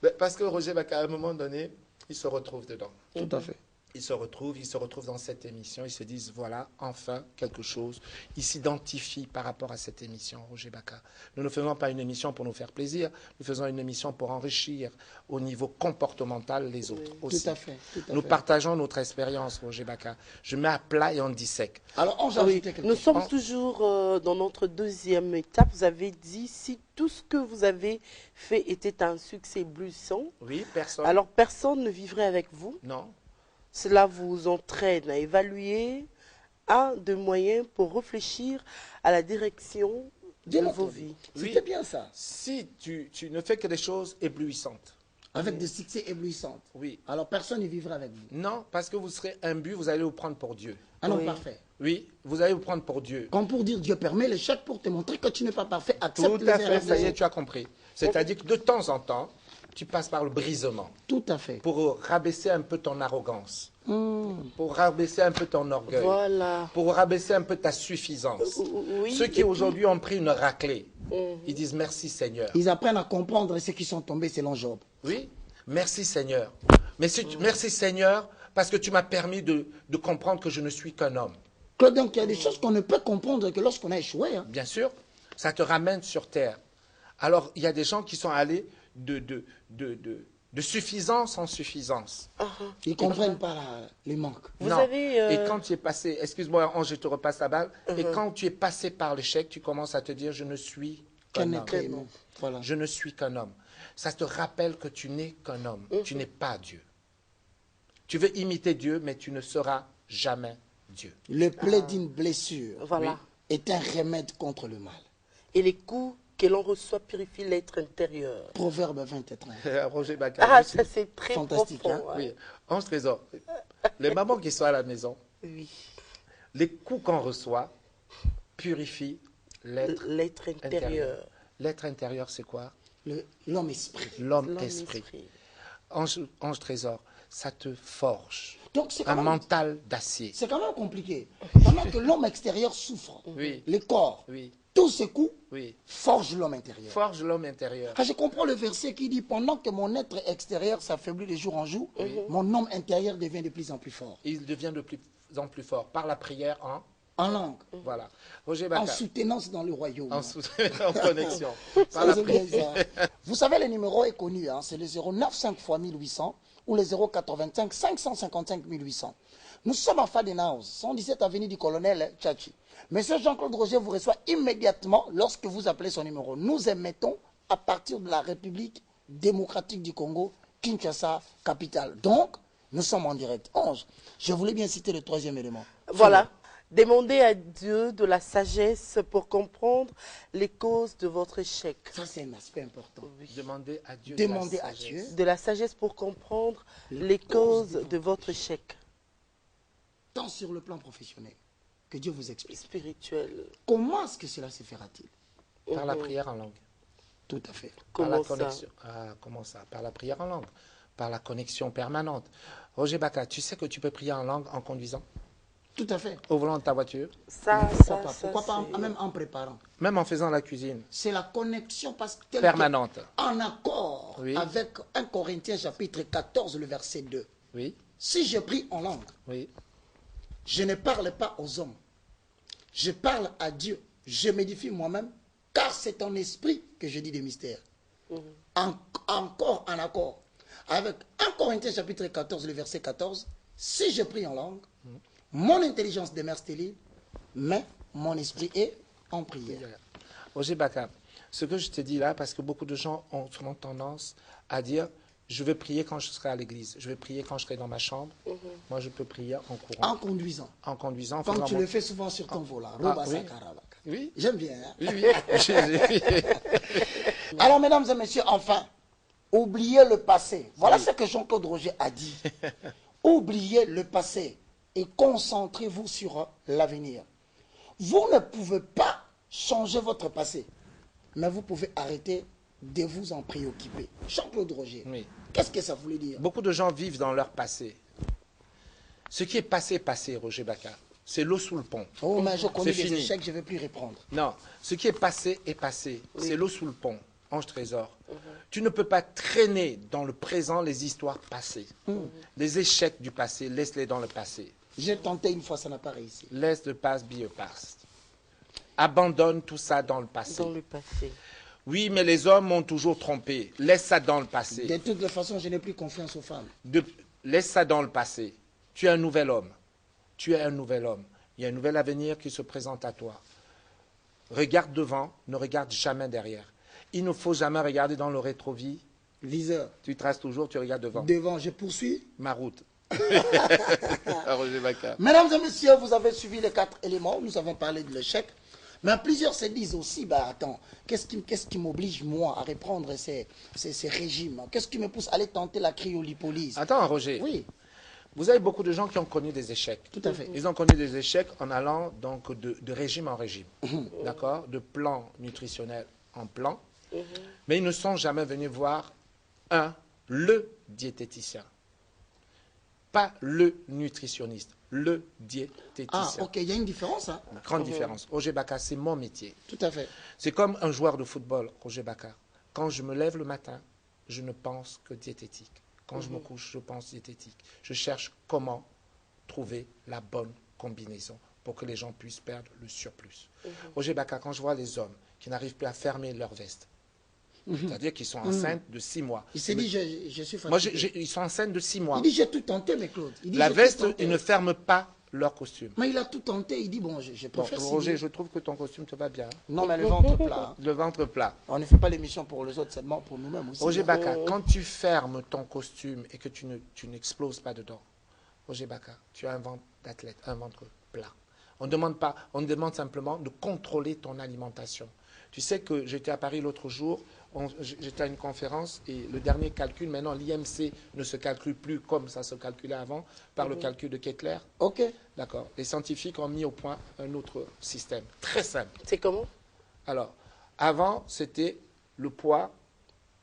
Ben, parce que Roger Bacca, à un moment donné, il se retrouve dedans. Tout à fait. Ils se retrouvent dans cette émission, ils se disent, voilà, enfin, quelque chose. Ils s'identifient par rapport à cette émission, Roger Bacca. Nous ne faisons pas une émission pour nous faire plaisir, nous faisons une émission pour enrichir au niveau comportemental les autres aussi. Tout à fait. Tout à Nous fait. partageons notre expérience, Roger Bacca. Je mets à plat et on dissèque. Alors, on va Oui, ajouter quelque nous chose. sommes toujours dans notre deuxième étape. Vous avez dit, si tout ce que vous avez fait était un succès bluissant, Oui, personne. alors personne ne vivrait avec vous. Non. Cela vous entraîne à évaluer un de moyens pour réfléchir à la direction de Bien vos entendu. vies. Oui. C'était bien ça. Si tu ne fais que des choses éblouissantes. Avec des succès éblouissants. Oui. Alors, personne ne vivra avec vous. Non, parce que vous serez imbu, vous allez vous prendre pour Dieu. Ah non, Oui. parfait. Oui, vous allez vous prendre pour Dieu. Comme pour dire Dieu permet l'échec pour te montrer que tu n'es pas parfait. Accepte Tout les à fait, erreurs ça des y est, autres. tu as compris. C'est-à-dire que de temps en temps, tu passes par le brisement Tout à fait. pour rabaisser un peu ton arrogance, Hmm. pour rabaisser un peu ton orgueil, Voilà. pour rabaisser un peu ta suffisance. Oui, Ceux et qui puis- aujourd'hui ont pris une raclée, ils disent merci Seigneur. Ils apprennent à comprendre ceux qui sont tombés selon Job. Oui, merci Seigneur. Merci Seigneur parce que tu m'as permis de comprendre que je ne suis qu'un homme. Claude, donc il y a des choses qu'on ne peut comprendre que lorsqu'on a échoué. Hein. Bien sûr, ça te ramène sur terre. Alors, il y a des gens qui sont allés de suffisance en suffisance. Ils ne comprennent pas les manques. Vous Non. avez, Et quand tu es passé, excuse-moi, Ange, je te repasse la balle. Et quand tu es passé par l'échec, tu commences à te dire, je ne suis qu'un Qu'un homme. être humain. Voilà. Je ne suis qu'un homme. Ça te rappelle que tu n'es qu'un homme. Tu n'es pas Dieu. Tu veux imiter Dieu, mais tu ne seras jamais Dieu. Le plaid d'une blessure Voilà. est un remède contre le mal. Et les coups que l'on reçoit purifient l'être intérieur. Proverbe 23. Roger Bacca. Ah, je suis- ça c'est très Fantastique, profond. hein. Ouais. Oui, Ange Trésor. Les mamans qui sont à la maison, Oui. les coups qu'on reçoit purifient l'être L'être intérieur. intérieur. L'être intérieur, c'est quoi? L'homme esprit. L'homme L'homme esprit. esprit. Ange Trésor, ça te forge Donc c'est un quand, même- mental d'acier. c'est quand même compliqué. Pendant que l'homme extérieur souffre, Oui. le corps, Oui, tous ces coups oui. forgent l'homme intérieur. Forge l'homme intérieur. Ah, je comprends le verset qui dit pendant que mon être extérieur s'affaiblit de jour en jour, mon homme intérieur devient de plus en plus fort. Il devient de plus en plus fort par la prière en En langue. Voilà. Roger En Baccar. soutenance dans le royaume. En connexion. Par Ça, la c'est bien ça. Vous savez, le numéro est connu, hein, c'est le 095 x 1800 ou le 085 555 1800. Nous sommes en Faden House, 117 avenue du colonel Tchachi. Monsieur Jean-Claude Roger vous reçoit immédiatement lorsque vous appelez son numéro. Nous émettons à partir de la République démocratique du Congo, Kinshasa, capitale. Donc, nous sommes en direct. 11. Je voulais bien citer le troisième élément. Voilà. Demandez à Dieu de la sagesse pour comprendre les causes de votre échec. Ça, c'est un aspect important. Demandez à Dieu. Demandez à Dieu De la sagesse pour comprendre les causes de votre échec. tant sur le plan professionnel, que Dieu vous explique. Spirituel. Comment est-ce que cela se fera-t-il? Par la prière en langue. Tout à fait. Par la Comment ça? connexion. Ah, comment ça? Par la prière en langue. Par la connexion permanente. Roger Baccar, tu sais que tu peux prier en langue en conduisant? Tout à fait. Au volant de ta voiture? Pourquoi pas c'est- même en préparant? Même en faisant la cuisine? C'est la connexion parce que Permanente. en accord Oui. avec 1 Corinthiens chapitre 14, le verset 2. Oui, Si je prie en langue, oui. je ne parle pas aux hommes. Je parle à Dieu. Je m'édifie moi-même, car c'est en esprit que je dis des mystères. Encore en accord avec 1 Corinthiens chapitre 14, le verset 14. Si je prie en langue, mon intelligence demeure stérile, mais mon esprit est en prière. Roger Baccar, ce que je te dis là, parce que beaucoup de gens ont souvent tendance à dire je vais prier quand je serai à l'église, je vais prier quand je serai dans ma chambre. Moi, je peux prier en courant, En conduisant. en conduisant, en Comme faisant tu mon- le fais souvent sur ton volant. Ah, Roba oui. Sakarabaka. Oui, J'aime bien. Hein? oui, oui. Alors, mesdames et messieurs, enfin, oubliez le passé. Voilà ce que Jean-Claude Roger a dit. Oubliez le passé et concentrez-vous sur l'avenir. Vous ne pouvez pas changer votre passé, mais vous pouvez arrêter de vous en préoccuper. Jean-Claude Roger, Oui. qu'est-ce que ça voulait dire? Beaucoup de gens vivent dans leur passé. Ce qui est passé, passé, Roger Baccar. C'est l'eau sous le pont. Oh, mais je connais C'est les fini. échecs, je ne vais plus répondre. Non, ce qui est passé est passé. C'est l'eau sous le pont. Ange Trésor. Tu ne peux pas traîner dans le présent les histoires passées. Les échecs du passé, laisse-les dans le passé. J'ai tenté une fois, ça n'a pas réussi. Laisse the past be a past. Abandonne tout ça dans le passé. Dans le passé. Oui, mais les hommes m'ont toujours trompé. Laisse ça dans le De passé. toutes les façons, je n'ai plus confiance aux femmes. Laisse ça dans le passé. Tu es un nouvel homme. Tu es un nouvel homme. Il y a un nouvel avenir qui se présente à toi. Regarde devant, ne regarde jamais derrière. Il ne faut jamais regarder dans le rétroviseur. Viseur, Tu traces toujours, tu regardes devant. devant, je poursuis. Ma route. Roger Baccar. Mesdames et messieurs, vous avez suivi les 4 éléments. Nous avons parlé de l'échec. Mais plusieurs se disent aussi, bah attends, qu'est-ce qui m'oblige moi à reprendre ces régimes? Qu'est-ce qui me pousse à aller tenter la cryolipolyse? Attends, Roger. Oui, Vous avez beaucoup de gens qui ont connu des échecs. tout à fait. Ils ont connu des échecs en allant donc de régime en régime. D'accord? De plan nutritionnel en plan. Mais ils ne sont jamais venus voir le diététicien. Pas le nutritionniste, le diététicien. Ah, ok, il y a une différence, hein? Grande différence. Roger Baccar, c'est mon métier. Tout à fait. C'est comme un joueur de football, Roger Baccar. Quand je me lève le matin, je ne pense que diététique. Quand je me couche, je pense diététique. Je cherche comment trouver la bonne combinaison pour que les gens puissent perdre le surplus. Roger Baccar, quand je vois les hommes qui n'arrivent plus à fermer leur veste, c'est-à-dire qu'ils sont enceintes de 6 mois. Il s'est dit, je suis fatigué. Moi, ils sont enceintes de 6 mois. Il dit, j'ai tout tenté, mais Claude. Il dit, La j'ai tout veste, tenté. ils ne ferment pas leur costume. Mais il a tout tenté. Il dit, bon, je Bon, préfère Roger, signer. je trouve que ton costume te va bien. Non, mais le ventre plat. Hein. Le ventre plat. On ne fait pas l'émission pour les autres, seulement pour nous-mêmes aussi. Roger hein. Baccar, quand tu fermes ton costume et que tu n'exploses pas dedans, Roger Baccar, tu as un ventre d'athlète, un ventre plat. On ne demande simplement de contrôler ton alimentation. Tu sais que j'étais à Paris l'autre jour, j'étais à une conférence et le dernier calcul, maintenant l'IMC ne se calcule plus comme ça se calculait avant, par le calcul de Kettler. Ok. D'accord. Les scientifiques ont mis au point un autre système, très simple. C'est comment? Alors, avant, c'était le poids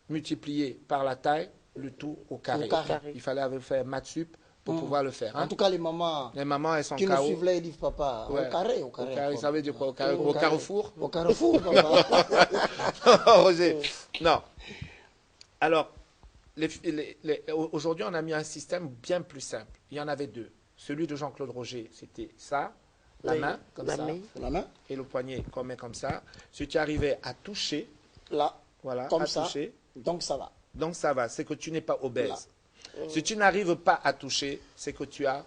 multiplié par la taille, le tout au carré. Au carré. Il fallait faire maths sup pour pouvoir le faire. hein. En tout cas, les mamans Les mamans, elles sont qui nous KO. suivent là, ils disent, papa, Ouais. au carré, au carré. Au carré, ça veut dire quoi? Au carré- Au au carré. carrefour? Au carrefour, papa. Roger, non. Alors, aujourd'hui, on a mis un système bien plus simple. Il y en avait deux. Celui de Jean-Claude Roger, c'était ça. la main, comme ça, la main, et le poignet qu'on met comme ça. Si tu arrivais à toucher, là, voilà, comme à ça, toucher, donc ça va. donc ça va, c'est que tu n'es pas obèse. Si tu n'arrives pas à toucher, c'est que tu as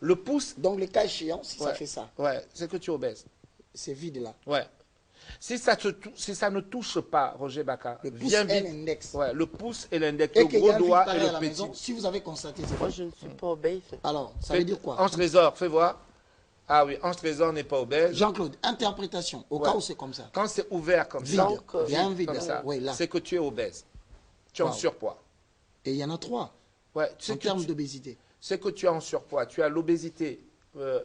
le pouce. Donc le cas échéant, si Ouais, ça fait ça, ouais, c'est que tu es obèse. c'est vide là. Ouais. Si ça ne touche pas, Roger Baka, Le pouce viens et vite. l'index. Ouais, le pouce et l'index, Et le qu'il y gros a un vide doigt pareil et à le la petit. maison, si vous avez constaté, c'est Moi, bon. je ne suis pas obèse. Alors, ça veut dire quoi? Ange Trésor, fais voir. Ah oui, Ange Trésor n'est pas obèse. Jean-Claude, interprétation, au Ouais. cas où c'est comme ça. Quand c'est ouvert comme Vide, ça, Donc, il y a un vide comme là. ça, Oui, là. c'est que tu es obèse. Tu es en Wow. surpoids. Et il y en a 3 Ouais, en termes d'obésité. c'est que tu es en surpoids. Tu as l'obésité.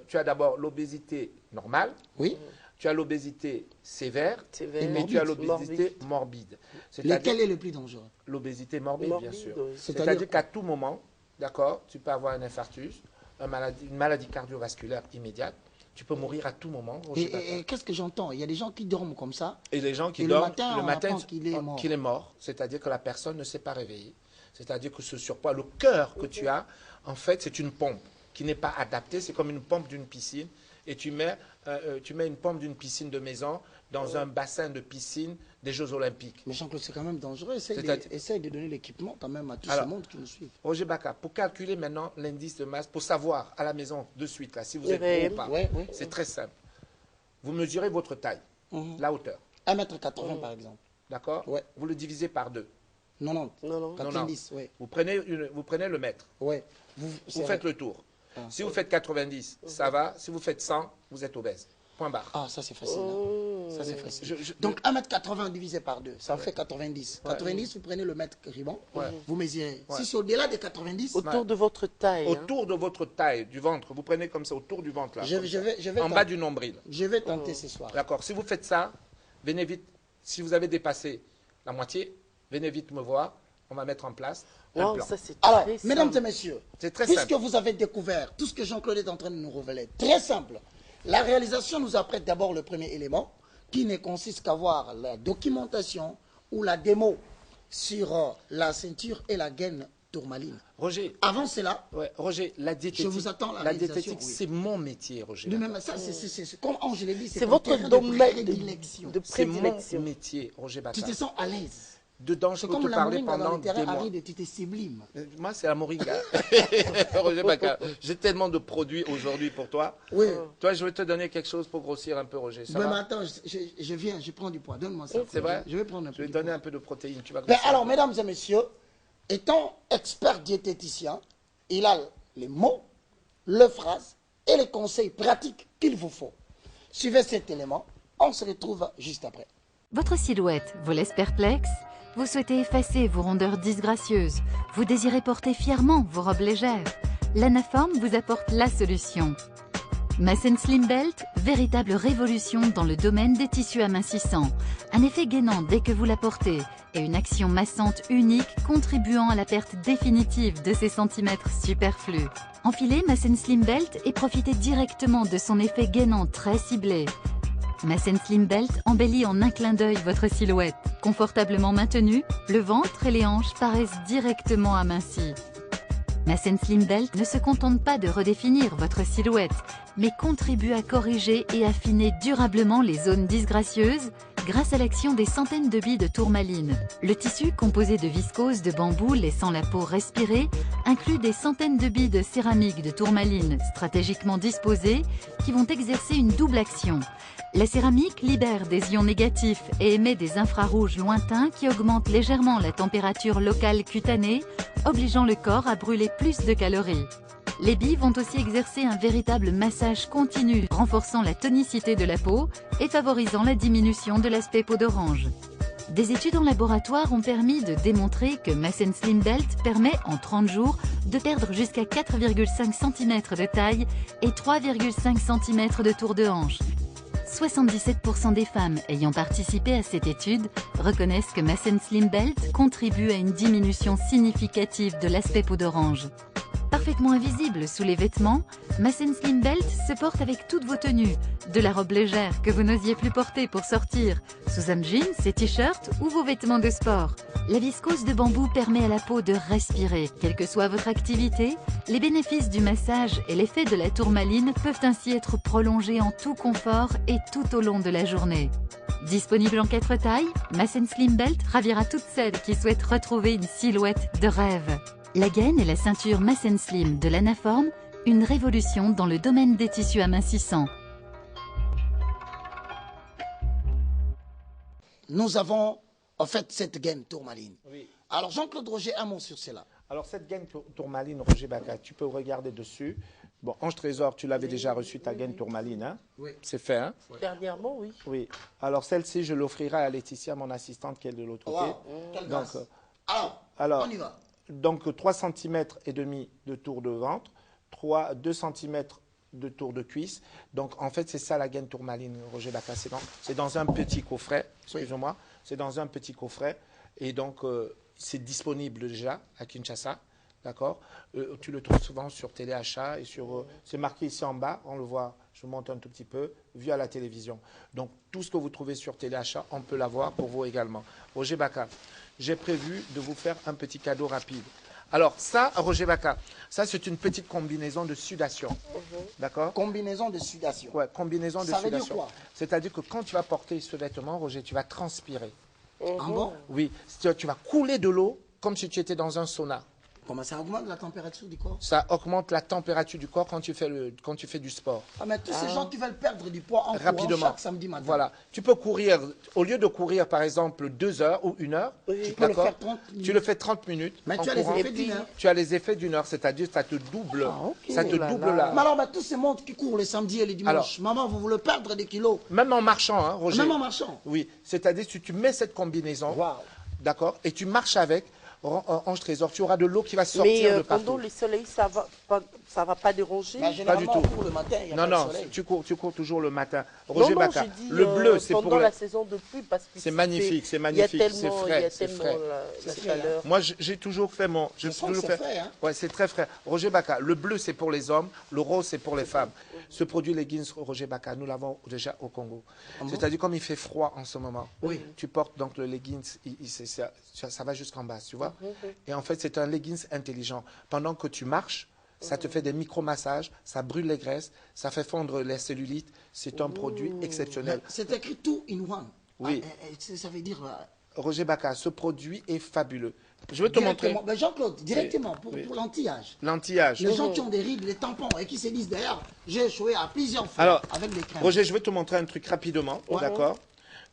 Tu as d'abord l'obésité normale. Oui. Tu as l'obésité sévère. Sévère. Et tu as l'obésité morbide. Lequel est le plus dangereux? L'obésité morbide, bien Morbide, sûr. oui. C'est-à-dire qu'à tout moment, d'accord, tu peux avoir un infarctus, une maladie cardiovasculaire immédiate. Tu peux mourir à tout moment. Roger Baka. Et qu'est-ce que j'entends? Il y a des gens qui dorment comme ça. Et les gens qui Et le dorment, matin, le on matin, apprend qu'il est mort. qu'il est mort. C'est-à-dire que la personne ne s'est pas réveillée. C'est-à-dire que ce surpoids, le cœur que tu as, en fait, c'est une pompe qui n'est pas adaptée. C'est comme une pompe d'une piscine. Et tu mets une pompe d'une piscine de maison dans un bassin de piscine des Jeux Olympiques. Mais Jean-Claude, c'est quand même dangereux. C'est-à-dire- Essaye de donner l'équipement quand même à tout Alors, ce monde qui nous suit. Roger Baka, pour calculer maintenant l'indice de masse, pour savoir à la maison de suite, là, si vous Le êtes gros réel. ou pas, Ouais, ouais. c'est très simple. Vous mesurez votre taille, la hauteur, 1,80 m par exemple. d'accord? Ouais. Vous le divisez par 2. 90. Non. 90, oui. Vous prenez le mètre, Ouais. vous c'est faites vrai. le tour. Si vous faites 90, ça va. Si vous faites 100, vous êtes obèse. Point barre. Ah, ça c'est facile. hein. Ça c'est facile. Je- Donc 1,80 m divisé par 2, ça fait 90. 90, vous prenez le mètre ruban, vous mesurez. Si c'est au-delà de 90, Autour de votre taille. hein. Autour de votre taille, du ventre, vous prenez comme ça, autour du ventre, là. Je comme vais ça, en tenter. bas du nombril. je vais tenter ce soir. D'accord. Si vous faites ça, venez vite. Si vous avez dépassé la moitié, venez vite me voir. On va mettre en place un Wow, plan. ça, c'est Alors, très mesdames simple. et messieurs, C'est très puisque simple. vous avez découvert tout ce que Jean-Claude est en train de nous révéler, très simple, la réalisation nous apprête d'abord le premier élément, qui ne consiste qu'à voir la documentation ou la démo sur la ceinture et la gaine tourmaline. Roger, Avant cela, Roger, la diététique, Je vous attends, la la réalisation, diététique, oui. c'est mon métier, Roger. nous-mêmes, ça, c'est comme Ange l'a dit, C'est ton votre terrain de domaine prédilection. de C'est mon prédilection. métier, Roger Baka. Tu te sens à l'aise. Dedans, je C'est peux comme te la parler moringa dans pendant les terrains des mois. arides, tu te sublimes. Moi, c'est la moringa. Roger Baka, j'ai tellement de produits aujourd'hui pour toi. Oui. Toi, je vais te donner quelque chose pour grossir un peu, Roger. Ça Mais va attends, je viens, je prends du poids. Donne-moi ça. C'est vrai? Je vais prendre un Je peu vais du te donner poids. un peu de protéines. Tu vas Ben grossir. alors, mesdames et messieurs, étant expert diététicien, il a les mots, les phrases et les conseils pratiques qu'il vous faut. Suivez cet élément, on se retrouve juste après. Votre silhouette vous laisse perplexe? Vous souhaitez effacer vos rondeurs disgracieuses? Vous désirez porter fièrement vos robes légères? L'Anaform vous apporte la solution. Mass Slim Belt, véritable révolution dans le domaine des tissus amincissants. Un effet gainant dès que vous la portez et une action massante unique contribuant à la perte définitive de ces centimètres superflus. Enfilez Mass Slim Belt et profitez directement de son effet gainant très ciblé. Mass Slim Belt embellit en un clin d'œil votre silhouette. Confortablement maintenue, le ventre et les hanches paraissent directement amincis. Mass Slim Belt ne se contente pas de redéfinir votre silhouette, mais contribue à corriger et affiner durablement les zones disgracieuses grâce à l'action des centaines de billes de tourmaline. Le tissu, composé de viscose de bambou laissant la peau respirer, inclut des centaines de billes de céramique de tourmaline stratégiquement disposées qui vont exercer une double action. La céramique libère des ions négatifs et émet des infrarouges lointains qui augmentent légèrement la température locale cutanée, obligeant le corps à brûler plus de calories. Les billes vont aussi exercer un véritable massage continu, renforçant la tonicité de la peau et favorisant la diminution de l'aspect peau d'orange. Des études en laboratoire ont permis de démontrer que Mass Slim Belt permet en 30 jours de perdre jusqu'à 4,5 cm de taille et 3,5 cm de tour de hanche. 77% des femmes ayant participé à cette étude reconnaissent que Mass Slim Belt contribue à une diminution significative de l'aspect peau d'orange. Parfaitement invisible sous les vêtements, Mass Slim Belt se porte avec toutes vos tenues, de la robe légère que vous n'osiez plus porter pour sortir, sous un jeans et t-shirt ou vos vêtements de sport. La viscose de bambou permet à la peau de respirer. Quelle que soit votre activité, les bénéfices du massage et l'effet de la tourmaline peuvent ainsi être prolongés en tout confort et tout au long de la journée. Disponible en 4 tailles, Mass Slim Belt ravira toutes celles qui souhaitent retrouver une silhouette de rêve. La gaine et la ceinture Mass Slim de l'Anaform, une révolution dans le domaine des tissus amincissants. Nous avons en fait cette gaine tourmaline. Oui. Alors Jean-Claude Roger, un mot sur cela. Alors cette gaine tourmaline, Roger Bacca, tu peux regarder dessus. Bon, Ange Trésor, tu l'avais déjà reçu ta gaine tourmaline, hein? Oui. C'est fait, hein? Dernièrement, oui. Oui. Alors celle-ci, je l'offrirai à Laetitia, mon assistante, qui est de l'autre côté. Quelle Donc, grâce. alors, on y va. Donc 3 cm et demi de tour de ventre, 2 cm de tour de cuisse. Donc en fait, c'est ça la gaine tourmaline, Roger Bacca. C'est dans un petit coffret, excusez-moi. C'est dans un petit coffret. Et donc, c'est disponible déjà à Kinshasa. D'accord. Tu le trouves souvent sur téléachat et sur. C'est marqué ici en bas, on le voit, je monte un tout petit peu, vu à la télévision. Donc tout ce que vous trouvez sur téléachat, on peut l'avoir pour vous également. Roger Bacca, j'ai prévu de vous faire un petit cadeau rapide. Alors ça, Roger Bacca, ça c'est une petite combinaison de sudation. D'accord. Combinaison de sudation. Ouais, combinaison de ça sudation. Ça veut dire quoi? C'est-à-dire que quand tu vas porter ce vêtement, Roger, tu vas transpirer. Ah bon? Oui, tu vas couler de l'eau comme si tu étais dans un sauna. Comment ça augmente la température du corps? Ça augmente la température du corps quand tu fais du sport. Ah, mais tous ces gens qui veulent perdre du poids en rapidement, courant chaque samedi matin. Voilà. Tu peux courir, au lieu de courir par exemple 2 heures ou 1 heure, tu peux le faire 30 minutes. Tu le fais 30 minutes. Mais tu as les effets d'une heure. Tu as les effets d'une heure, c'est-à-dire ça te double. Ça te double là. Mais alors, tous ces mondes qui courent les samedis et les dimanches, maman, vous voulez perdre des kilos? Même en marchant, hein, Roger. Même en marchant? Oui. C'est-à-dire si tu mets cette combinaison, d'accord, et tu marches avec, Ange Trésor, tu auras de l'eau qui va sortir de partout. Pendant le soleil, ça va pas déranger? Pas du tout. Le matin, il y a non, pas non, de soleil. tu cours toujours le matin. Roger non, Bacca, dis, le bleu, c'est pour la saison de pluie parce que c'est magnifique, c'est magnifique, c'est frais, c'est frais. La chaleur. Moi, j'ai toujours fait mon. C'est frais, hein? Ouais, c'est très frais. Roger Bacca, le bleu c'est pour les hommes, le rose c'est pour les femmes. Ce produit leggings Roger Bacca, nous l'avons déjà au Congo. C'est-à-dire comme il fait froid en ce moment. Oui. Tu portes donc le leggings, ça va jusqu'en bas, tu vois. Et en fait, c'est un leggings intelligent. Pendant que tu marches, ça te fait des micro-massages, ça brûle les graisses, ça fait fondre les cellulites. C'est un produit exceptionnel. C'est écrit tout in one. Oui. Ça veut dire... Roger Bacca, ce produit est fabuleux. Je vais te montrer. Ben Jean-Claude, directement, pour l'anti-âge. L'anti-âge. Les gens qui ont des rides, des tampons et qui se disent d'ailleurs, j'ai échoué à plusieurs fois avec des crèmes. Roger, je vais te montrer un truc rapidement, d'accord?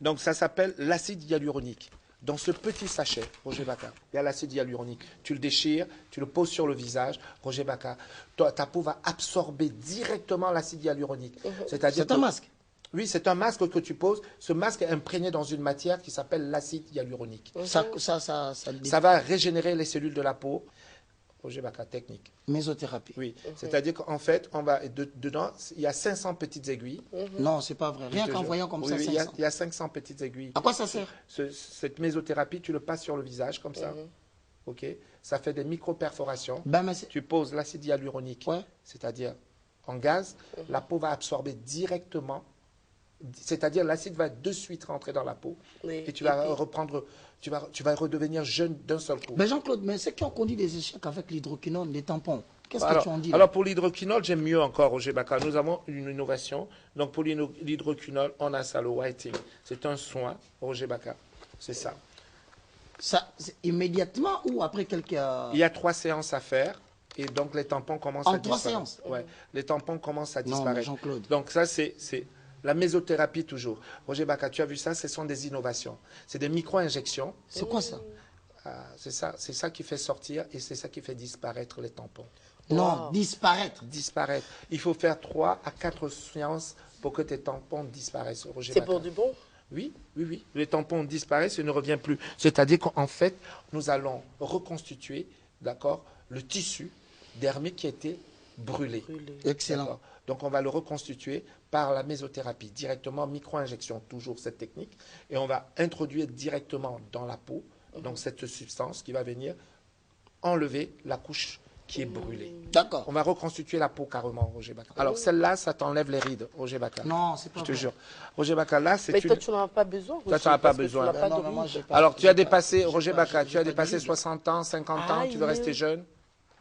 Donc ça s'appelle l'acide hyaluronique. Dans ce petit sachet, Roger Bacca, il y a l'acide hyaluronique. Tu le déchires, tu le poses sur le visage, Roger Bacca. Ta peau va absorber directement l'acide hyaluronique. C'est un masque? Oui, c'est un masque que tu poses. Ce masque est imprégné dans une matière qui s'appelle l'acide hyaluronique. Ça va régénérer les cellules de la peau. Roger Bacca, technique. Mésothérapie. Oui, c'est-à-dire qu'en fait, dedans, il y a 500 petites aiguilles. Non, c'est pas vrai. Rien qu'en voyant comme ça, 500. Il y a 500 petites aiguilles. À quoi ça sert? Cette mésothérapie, tu le passes sur le visage comme ça. Ok. Ça fait des micro-perforations. Tu poses l'acide hyaluronique, c'est-à-dire en gaz. La peau va absorber directement. C'est-à-dire l'acide va de suite rentrer dans la peau et tu vas reprendre, tu vas redevenir jeune d'un seul coup. Ben Jean-Claude, mais ceux qui ont connu des échecs avec l'hydroquinone, les tampons, qu'est-ce que tu en dis là? Alors pour l'hydroquinone, j'aime mieux encore, Roger Bacca. Nous avons une innovation. Donc pour l'hydroquinone, on a ça, le whiting. C'est un soin, Roger Bacca. C'est ça. Ça, immédiatement ou après quelques... Il y a 3 séances à faire. Et donc les tampons commencent à disparaître. En 3 séances? Ouais. Les tampons commencent à disparaître. Jean-Claude. Donc ça, c'est la mésothérapie toujours. Roger Bacca, tu as vu ça? Ce sont des innovations. C'est des micro-injections. C'est quoi ça? C'est ça qui fait sortir et c'est ça qui fait disparaître les tampons. Non, disparaître. Disparaître. Il faut faire 3 à 4 séances pour que tes tampons disparaissent, Roger C'est Bacca. pour du bon? Oui. Les tampons disparaissent et ne reviennent plus. C'est-à-dire qu'en fait, nous allons reconstituer, d'accord, le tissu dermique qui a été brûlé. Excellent. Donc on va le reconstituer par la mésothérapie, directement micro-injection, toujours cette technique, et on va introduire directement dans la peau, donc cette substance qui va venir enlever la couche qui est brûlée. D'accord. On va reconstituer la peau carrément, Roger Bacca. Alors celle-là, ça t'enlève les rides, Roger Bacca. Non, c'est pas Je te vrai. jure. Roger Bacca, là, c'est Mais une... toi, tu n'en as pas besoin. Toi, tu n'en as pas besoin. Alors, tu as dépassé, Roger Bacca, tu as dépassé 60 ans, 50 ans, tu veux rester jeune.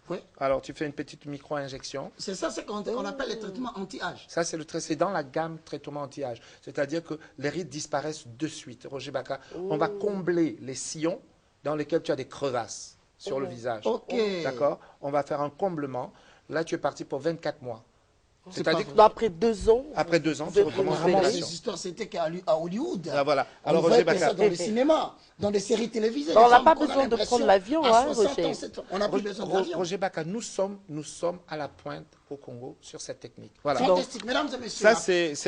Oui. Alors, tu fais une petite micro-injection. C'est ça, c'est qu'on appelle les traitements anti-âge. Ça, c'est dans la gamme traitement anti-âge. C'est-à-dire que les rides disparaissent de suite, Roger Bacca. On va combler les sillons dans lesquels tu as des crevasses sur le visage. Ok. D'accord? On va faire un comblement. Là, tu es parti pour 24 mois. C'est-à-dire Après 2 ans. après 2 ans, tu recommences Vraiment, la ces histoires, c'était qu'à Hollywood. Ah, voilà. Alors, Alors, on Roger voyait ça Bacca. dans les cinémas, dans les séries télévisées. On Les n'a femmes pas qu'on a besoin de l'impression, prendre l'avion, à hein, 60 Roger. ans, on n'a plus besoin d'avion. Roger Bacca, nous sommes à la pointe au Congo sur cette technique. Voilà. Fantastique, mesdames et messieurs.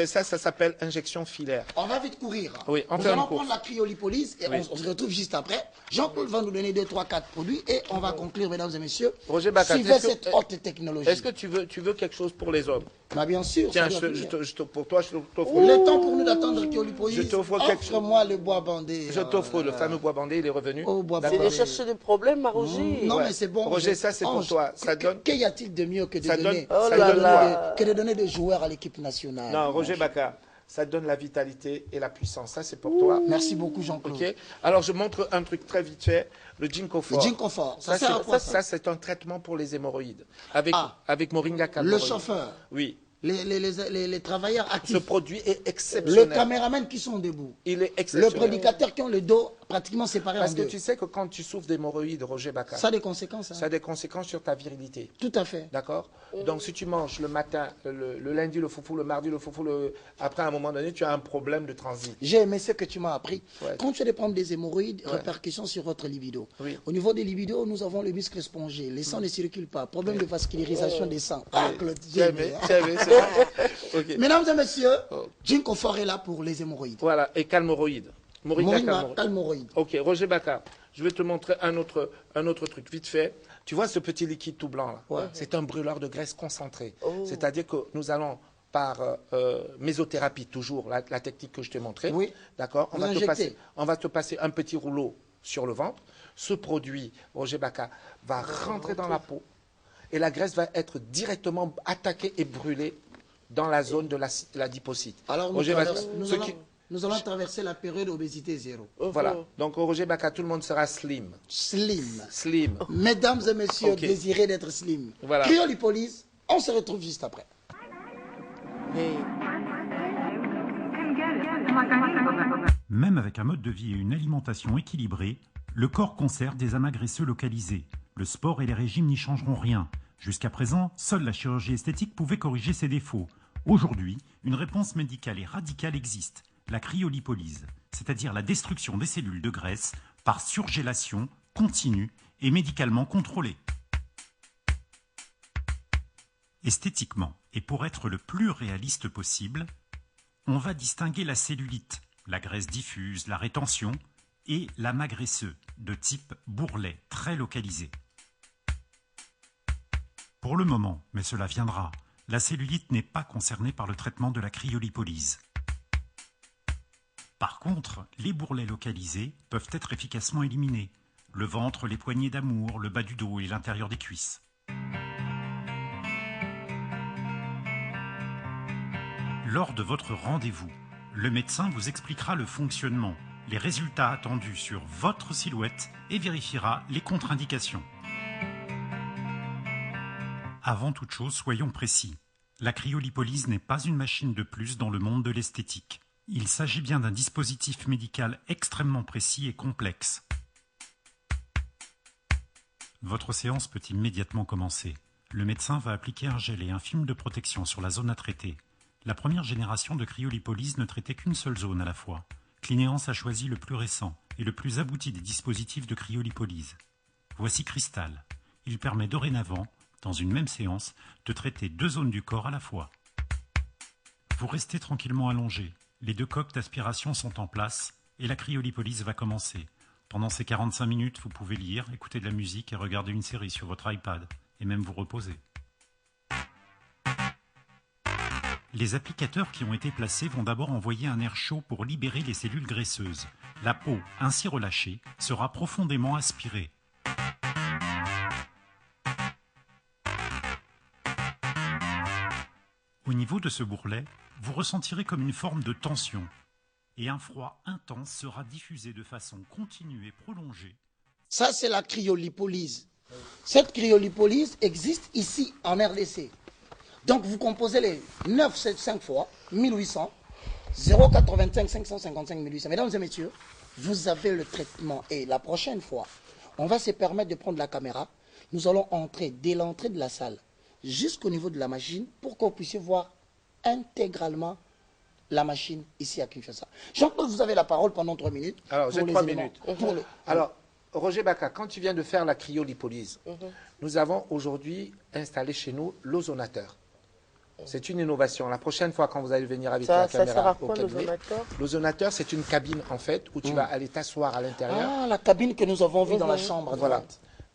Ça s'appelle injection filaire. On va vite courir. Oui, on Nous fait une allons course. prendre la cryolipolyse et Oui. on se retrouve juste après. Jean-Claude va nous donner 2, 3, 4 produits et on va conclure, mesdames et messieurs. Roger Bacca, Suivez cette haute technologie. Est-ce que tu veux quelque chose pour les hommes? Bah, bien sûr. Tiens, ça doit venir. pour toi, je t'offre. Il est temps pour nous d'attendre Kyolipolyse. Je t'offre quelque chose. Offre-moi le bois bandé. Je t'offre le fameux bois bandé, il est revenu. Oh, bois C'est bandé. de chercher des problèmes, à Roger. Non, Ouais. mais c'est bon. Roger, ça, c'est pour Ange, toi. Ça donne- Qu'y a-t-il de mieux que de Ça donner, donne- Oh ça là donne là. que de donner des joueurs à l'équipe nationale? Non, Roger Bacca, ça donne la vitalité et la puissance. Ça, c'est pour toi. Merci beaucoup, Jean-Claude. Ok. Alors, je montre un truc très vite fait. Le Ginkgo Le Fort. Ginkgo Fort, ça sert à quoi, ça? Ça, c'est un traitement pour les hémorroïdes. Avec Moringa Le Calmoroïde. chauffeur, Oui. les travailleurs Ce actifs, produit est le exceptionnel. caméraman qui sont debout, Il est le exceptionnel. prédicateur qui ont le dos pratiquement séparé Parce en que deux. tu sais que quand tu souffres d'hémorroïdes, Roger Bacca, Ça a des conséquences. Hein. ça a des conséquences sur ta virilité. Tout à fait. D'accord? Donc, si tu manges le matin, le lundi, le foufou, le mardi, le foufou, après, à un moment donné, tu as un problème de transit. J'ai aimé ce que tu m'as appris. Ouais. Quand tu as des problèmes des hémorroïdes, répercussions sur votre libido. Oui. Au niveau des libido, nous avons le muscle spongé. Les sangs ne circulent pas. Problème de vascularisation des sangs. Ah, Claude, Tu j'ai as aimé, aimé? hein. Tu as aimé? C'est vrai? Ok. Mesdames et messieurs, Ginkgo Fort est là pour les hémorroïdes. Voilà, et calmoroïde. Moringa Moringa calmoroïde. calmoroïde. Ok, Roger Bacca, je vais te montrer un autre truc, vite fait. Tu vois ce petit liquide tout blanc là? Ouais. C'est un brûleur de graisse concentré. C'est-à-dire que nous allons par mésothérapie, toujours, la technique que je t'ai montrée. Oui. D'accord? Vous injectez. On va te passer un petit rouleau sur le ventre. Ce produit, Roger Bacca, va rentrer dans la peau et la graisse va être directement attaquée et brûlée dans la zone de l'adipocyte. Alors, Roger Bacca, nous allons traverser la période d'obésité zéro. Voilà. Donc, au Roger Bacca, tout le monde sera slim. Slim. Slim. Mesdames et messieurs, Ok. désirez d'être slim. Voilà. Cryolipolyse, on se retrouve juste après. Même avec un mode de vie et une alimentation équilibrée, le corps conserve des amas graisseux localisés. Le sport et les régimes n'y changeront rien. Jusqu'à présent, seule la chirurgie esthétique pouvait corriger ces défauts. Aujourd'hui, une réponse médicale et radicale existe, la cryolipolyse, c'est-à-dire la destruction des cellules de graisse par surgélation continue et médicalement contrôlée. Esthétiquement, et pour être le plus réaliste possible, on va distinguer la cellulite, la graisse diffuse, la rétention, et l'amas graisseux, de type bourrelet, très localisé. Pour le moment, mais cela viendra, la cellulite n'est pas concernée par le traitement de la cryolipolyse. Par contre, les bourrelets localisés peuvent être efficacement éliminés. Le ventre, les poignées d'amour, le bas du dos et l'intérieur des cuisses. Lors de votre rendez-vous, le médecin vous expliquera le fonctionnement, les résultats attendus sur votre silhouette et vérifiera les contre-indications. Avant toute chose, soyons précis. La cryolipolyse n'est pas une machine de plus dans le monde de l'esthétique. Il s'agit bien d'un dispositif médical extrêmement précis et complexe. Votre séance peut immédiatement commencer. Le médecin va appliquer un gel et un film de protection sur la zone à traiter. La première génération de cryolipolyse ne traitait qu'une seule zone à la fois. Clinéance a choisi le plus récent et le plus abouti des dispositifs de cryolipolyse. Voici Cristal. Il permet dorénavant, dans une même séance, de traiter 2 zones du corps à la fois. Vous restez tranquillement allongé. Les 2 coques d'aspiration sont en place et la cryolipolyse va commencer. Pendant ces 45 minutes, vous pouvez lire, écouter de la musique et regarder une série sur votre iPad, et même vous reposer. Les applicateurs qui ont été placés vont d'abord envoyer un air chaud pour libérer les cellules graisseuses. La peau, ainsi relâchée, sera profondément aspirée. Au niveau de ce bourrelet, vous ressentirez comme une forme de tension et un froid intense sera diffusé de façon continue et prolongée. Ça, c'est la cryolipolyse. Cette cryolipolyse existe ici en RDC. Donc, vous composez les 975 fois 1800, 085 555 1800. Mesdames et messieurs, vous avez le traitement. Et la prochaine fois, on va se permettre de prendre la caméra. Nous allons entrer dès l'entrée de la salle jusqu'au niveau de la machine pour que vous puissiez voir intégralement la machine ici à Kinshasa. Jean-Claude, vous avez la parole pendant 3 minutes. Alors, j'ai 3 minutes. Pour Alors, Roger Baka, quand tu viens de faire la cryolipolyse, nous avons aujourd'hui installé chez nous l'ozonateur. C'est une innovation. La prochaine fois, quand vous allez venir avec la caméra sert à au quoi, cabinet, l'ozonateur, c'est une cabine, en fait, où tu vas aller t'asseoir à l'intérieur. Ah, la cabine que nous avons vue dans la chambre. Voilà.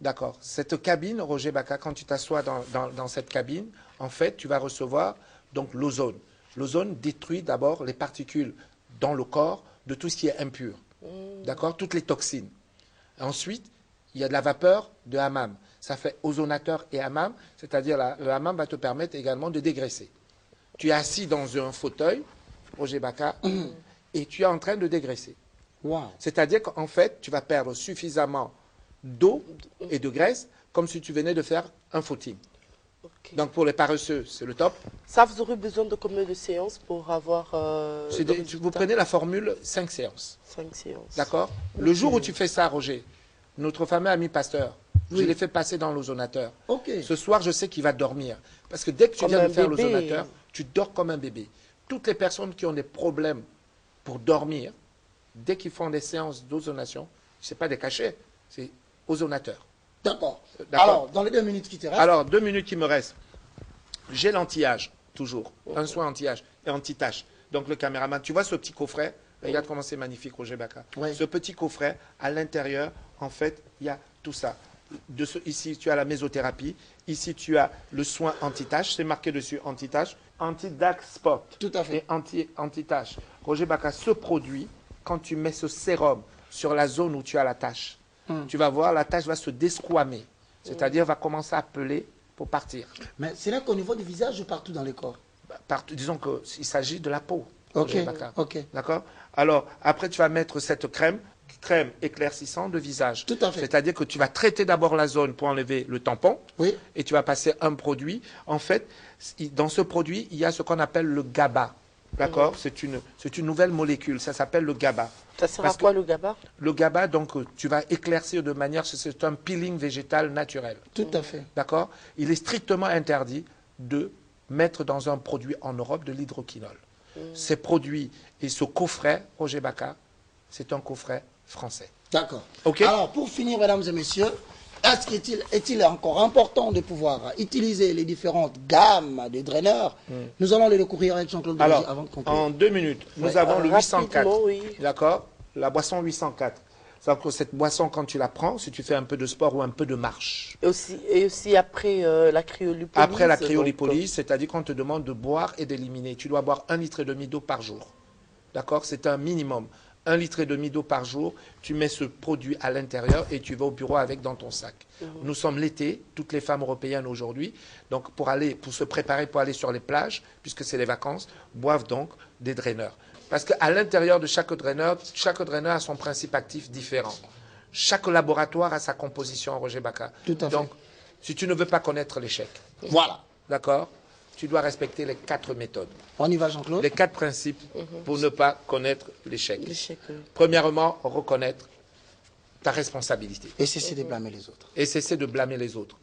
D'accord. Cette cabine, Roger Baka, quand tu t'assois dans cette cabine, en fait, tu vas recevoir donc l'ozone. L'ozone détruit d'abord les particules dans le corps de tout ce qui est impur. D'accord? Toutes les toxines. Ensuite, il y a de la vapeur de hammam. Ça fait ozonateur et hammam, c'est-à-dire le hammam va te permettre également de dégraisser. Tu es assis dans un fauteuil, Roger Baka, et tu es en train de dégraisser. Wow. C'est-à-dire qu'en fait, tu vas perdre suffisamment d'eau et de graisse, comme si tu venais de faire un footing. Okay. Donc pour les paresseux, c'est le top. Ça, vous aurez besoin de combien de séances pour avoir... Vous prenez la formule 5 séances. 5 séances. D'accord. Okay. Le jour où tu fais ça, Roger, notre fameux ami pasteur, je l'ai fait passer dans l'ozonateur. Ce soir, je sais qu'il va dormir. Parce que dès que tu viens de faire l'ozonateur, tu dors comme un bébé. Toutes les personnes qui ont des problèmes pour dormir, dès qu'ils font des séances d'ozonation, ce n'est pas des cachets, c'est ozonateur. D'accord. Alors, dans les 2 minutes qui te restent... Alors, 2 minutes qui me restent. J'ai l'anti-âge, toujours. Un soin anti-âge et anti-tache. Donc, le caméraman, tu vois ce petit coffret? Regarde comment c'est magnifique, Roger Baka. Oui. Ce petit coffret, à l'intérieur, en fait, il y a tout ça. Ici, tu as la mésothérapie. Ici, tu as le soin anti-tache. C'est marqué dessus anti-tache. Anti-dark spot. Tout à fait. Et anti-tache. Roger Baka, ce produit, quand tu mets ce sérum sur la zone où tu as la tache, tu vas voir, la tache va se desquamer. C'est-à-dire, va commencer à peler pour partir. Mais c'est là qu'au niveau du visage ou partout dans le corps? Partout, disons qu'il s'agit de la peau. Ok. D'accord. Alors, après, tu vas mettre cette crème éclaircissante de visage. Tout à fait. C'est-à-dire que tu vas traiter d'abord la zone pour enlever le tampon. Oui. Et tu vas passer un produit. En fait, dans ce produit, il y a ce qu'on appelle le GABA. D'accord. C'est une nouvelle molécule. Ça s'appelle le GABA. Ça sert à quoi, le GABA? Le GABA, donc, tu vas éclaircir de manière... C'est un peeling végétal naturel. Tout à fait. D'accord. Il est strictement interdit de mettre dans un produit en Europe de l'hydroquinone. Ces produits et ce coffret, Roger Baka, c'est un coffret français. D'accord. Okay. Alors, pour finir, mesdames et messieurs, est-il encore important de pouvoir utiliser les différentes gammes de draineurs? Nous allons les découvrir avec Jean-Claude Delogy avant de conclure. En 2 minutes, nous avons le 804. Oui. D'accord. La boisson 804. C'est-à-dire que cette boisson, quand tu la prends, si tu fais un peu de sport ou un peu de marche. Et aussi après la cryolipolyse. Après la cryolipolyse, c'est-à-dire qu'on te demande de boire et d'éliminer. Tu dois boire 1,5 litre d'eau par jour. D'accord? C'est un minimum. 1,5 litre d'eau par jour, tu mets ce produit à l'intérieur et tu vas au bureau avec dans ton sac. Nous sommes l'été, toutes les femmes européennes aujourd'hui, donc pour se préparer pour aller sur les plages, puisque c'est les vacances, boivent donc des draineurs. Parce qu'à l'intérieur de chaque draineur a son principe actif différent. Chaque laboratoire a sa composition, Roger Baka. Tout à fait. Donc, si tu ne veux pas connaître l'échec, voilà. D'accord, tu dois respecter les 4 méthodes. On y va, Jean-Claude. Les 4 principes pour ne pas connaître l'échec. Oui. Premièrement, reconnaître ta responsabilité. Et cesser de blâmer les autres. Et cesser de blâmer les autres.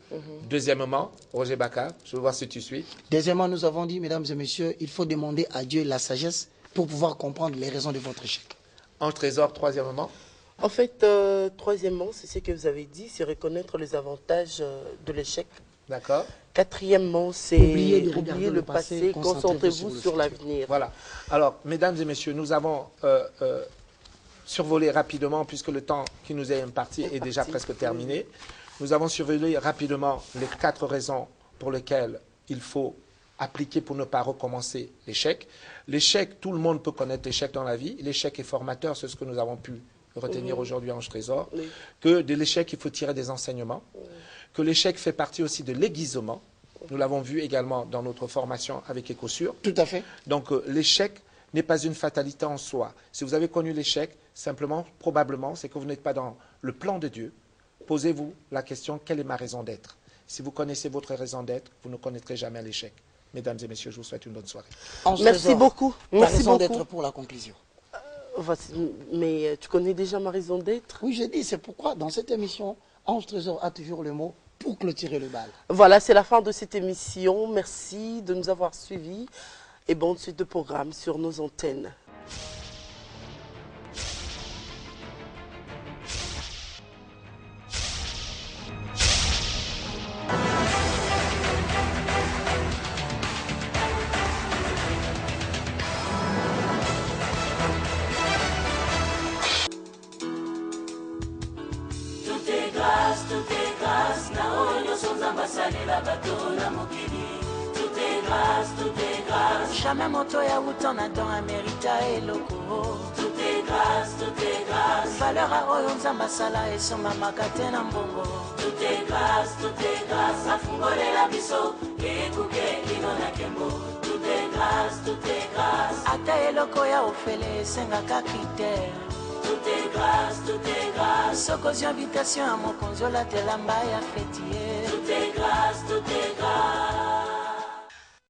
Deuxièmement, Roger Baka, je veux voir si tu suis. Deuxièmement, nous avons dit, mesdames et messieurs, il faut demander à Dieu la sagesse pour pouvoir comprendre les raisons de votre échec. En trésor, troisièmement. En fait, troisièmement, c'est ce que vous avez dit, c'est reconnaître les avantages de l'échec. D'accord. Quatrièmement, c'est oublier le passé, concentrez-vous sur l'avenir. Voilà. Alors, mesdames et messieurs, nous avons survolé rapidement, puisque le temps qui nous est imparti est déjà presque terminé. Nous avons survolé rapidement les 4 raisons pour lesquelles il faut appliquer pour ne pas recommencer l'échec. L'échec, tout le monde peut connaître l'échec dans la vie. L'échec est formateur, c'est ce que nous avons pu retenir aujourd'hui en Trésor. Que de l'échec, il faut tirer des enseignements. Que l'échec fait partie aussi de l'aiguisement. Nous l'avons vu également dans notre formation avec Ecosur. Tout à fait. Donc l'échec n'est pas une fatalité en soi. Si vous avez connu l'échec, simplement, probablement, c'est que vous n'êtes pas dans le plan de Dieu. Posez-vous la question, quelle est ma raison d'être? Si vous connaissez votre raison d'être, vous ne connaîtrez jamais l'échec. Mesdames et messieurs, je vous souhaite une bonne soirée. Merci beaucoup. Merci raison d'être pour la conclusion. Mais tu connais déjà ma raison d'être? Oui, j'ai dit, c'est pourquoi dans cette émission, Ange Trésor a toujours le mot pour clôturer le bal. Voilà, c'est la fin de cette émission. Merci de nous avoir suivis et bonne suite de programme sur nos antennes. Jamais moto ya wuta na don amerita eloko. Tout est grâce, tout est grâce. Valeur a oyo nzamba sala esomamaka te na mbongo. Tout est grâce, tout est grâce. Afungolela biso ekuke kino na kembo. Tout est grâce, tout est grâce. Ata eloko ya ofele esengaka critère. Tout est grâce, tout est grâce. Sokozwi invitation ya mokonzi olatela mba ya fetier.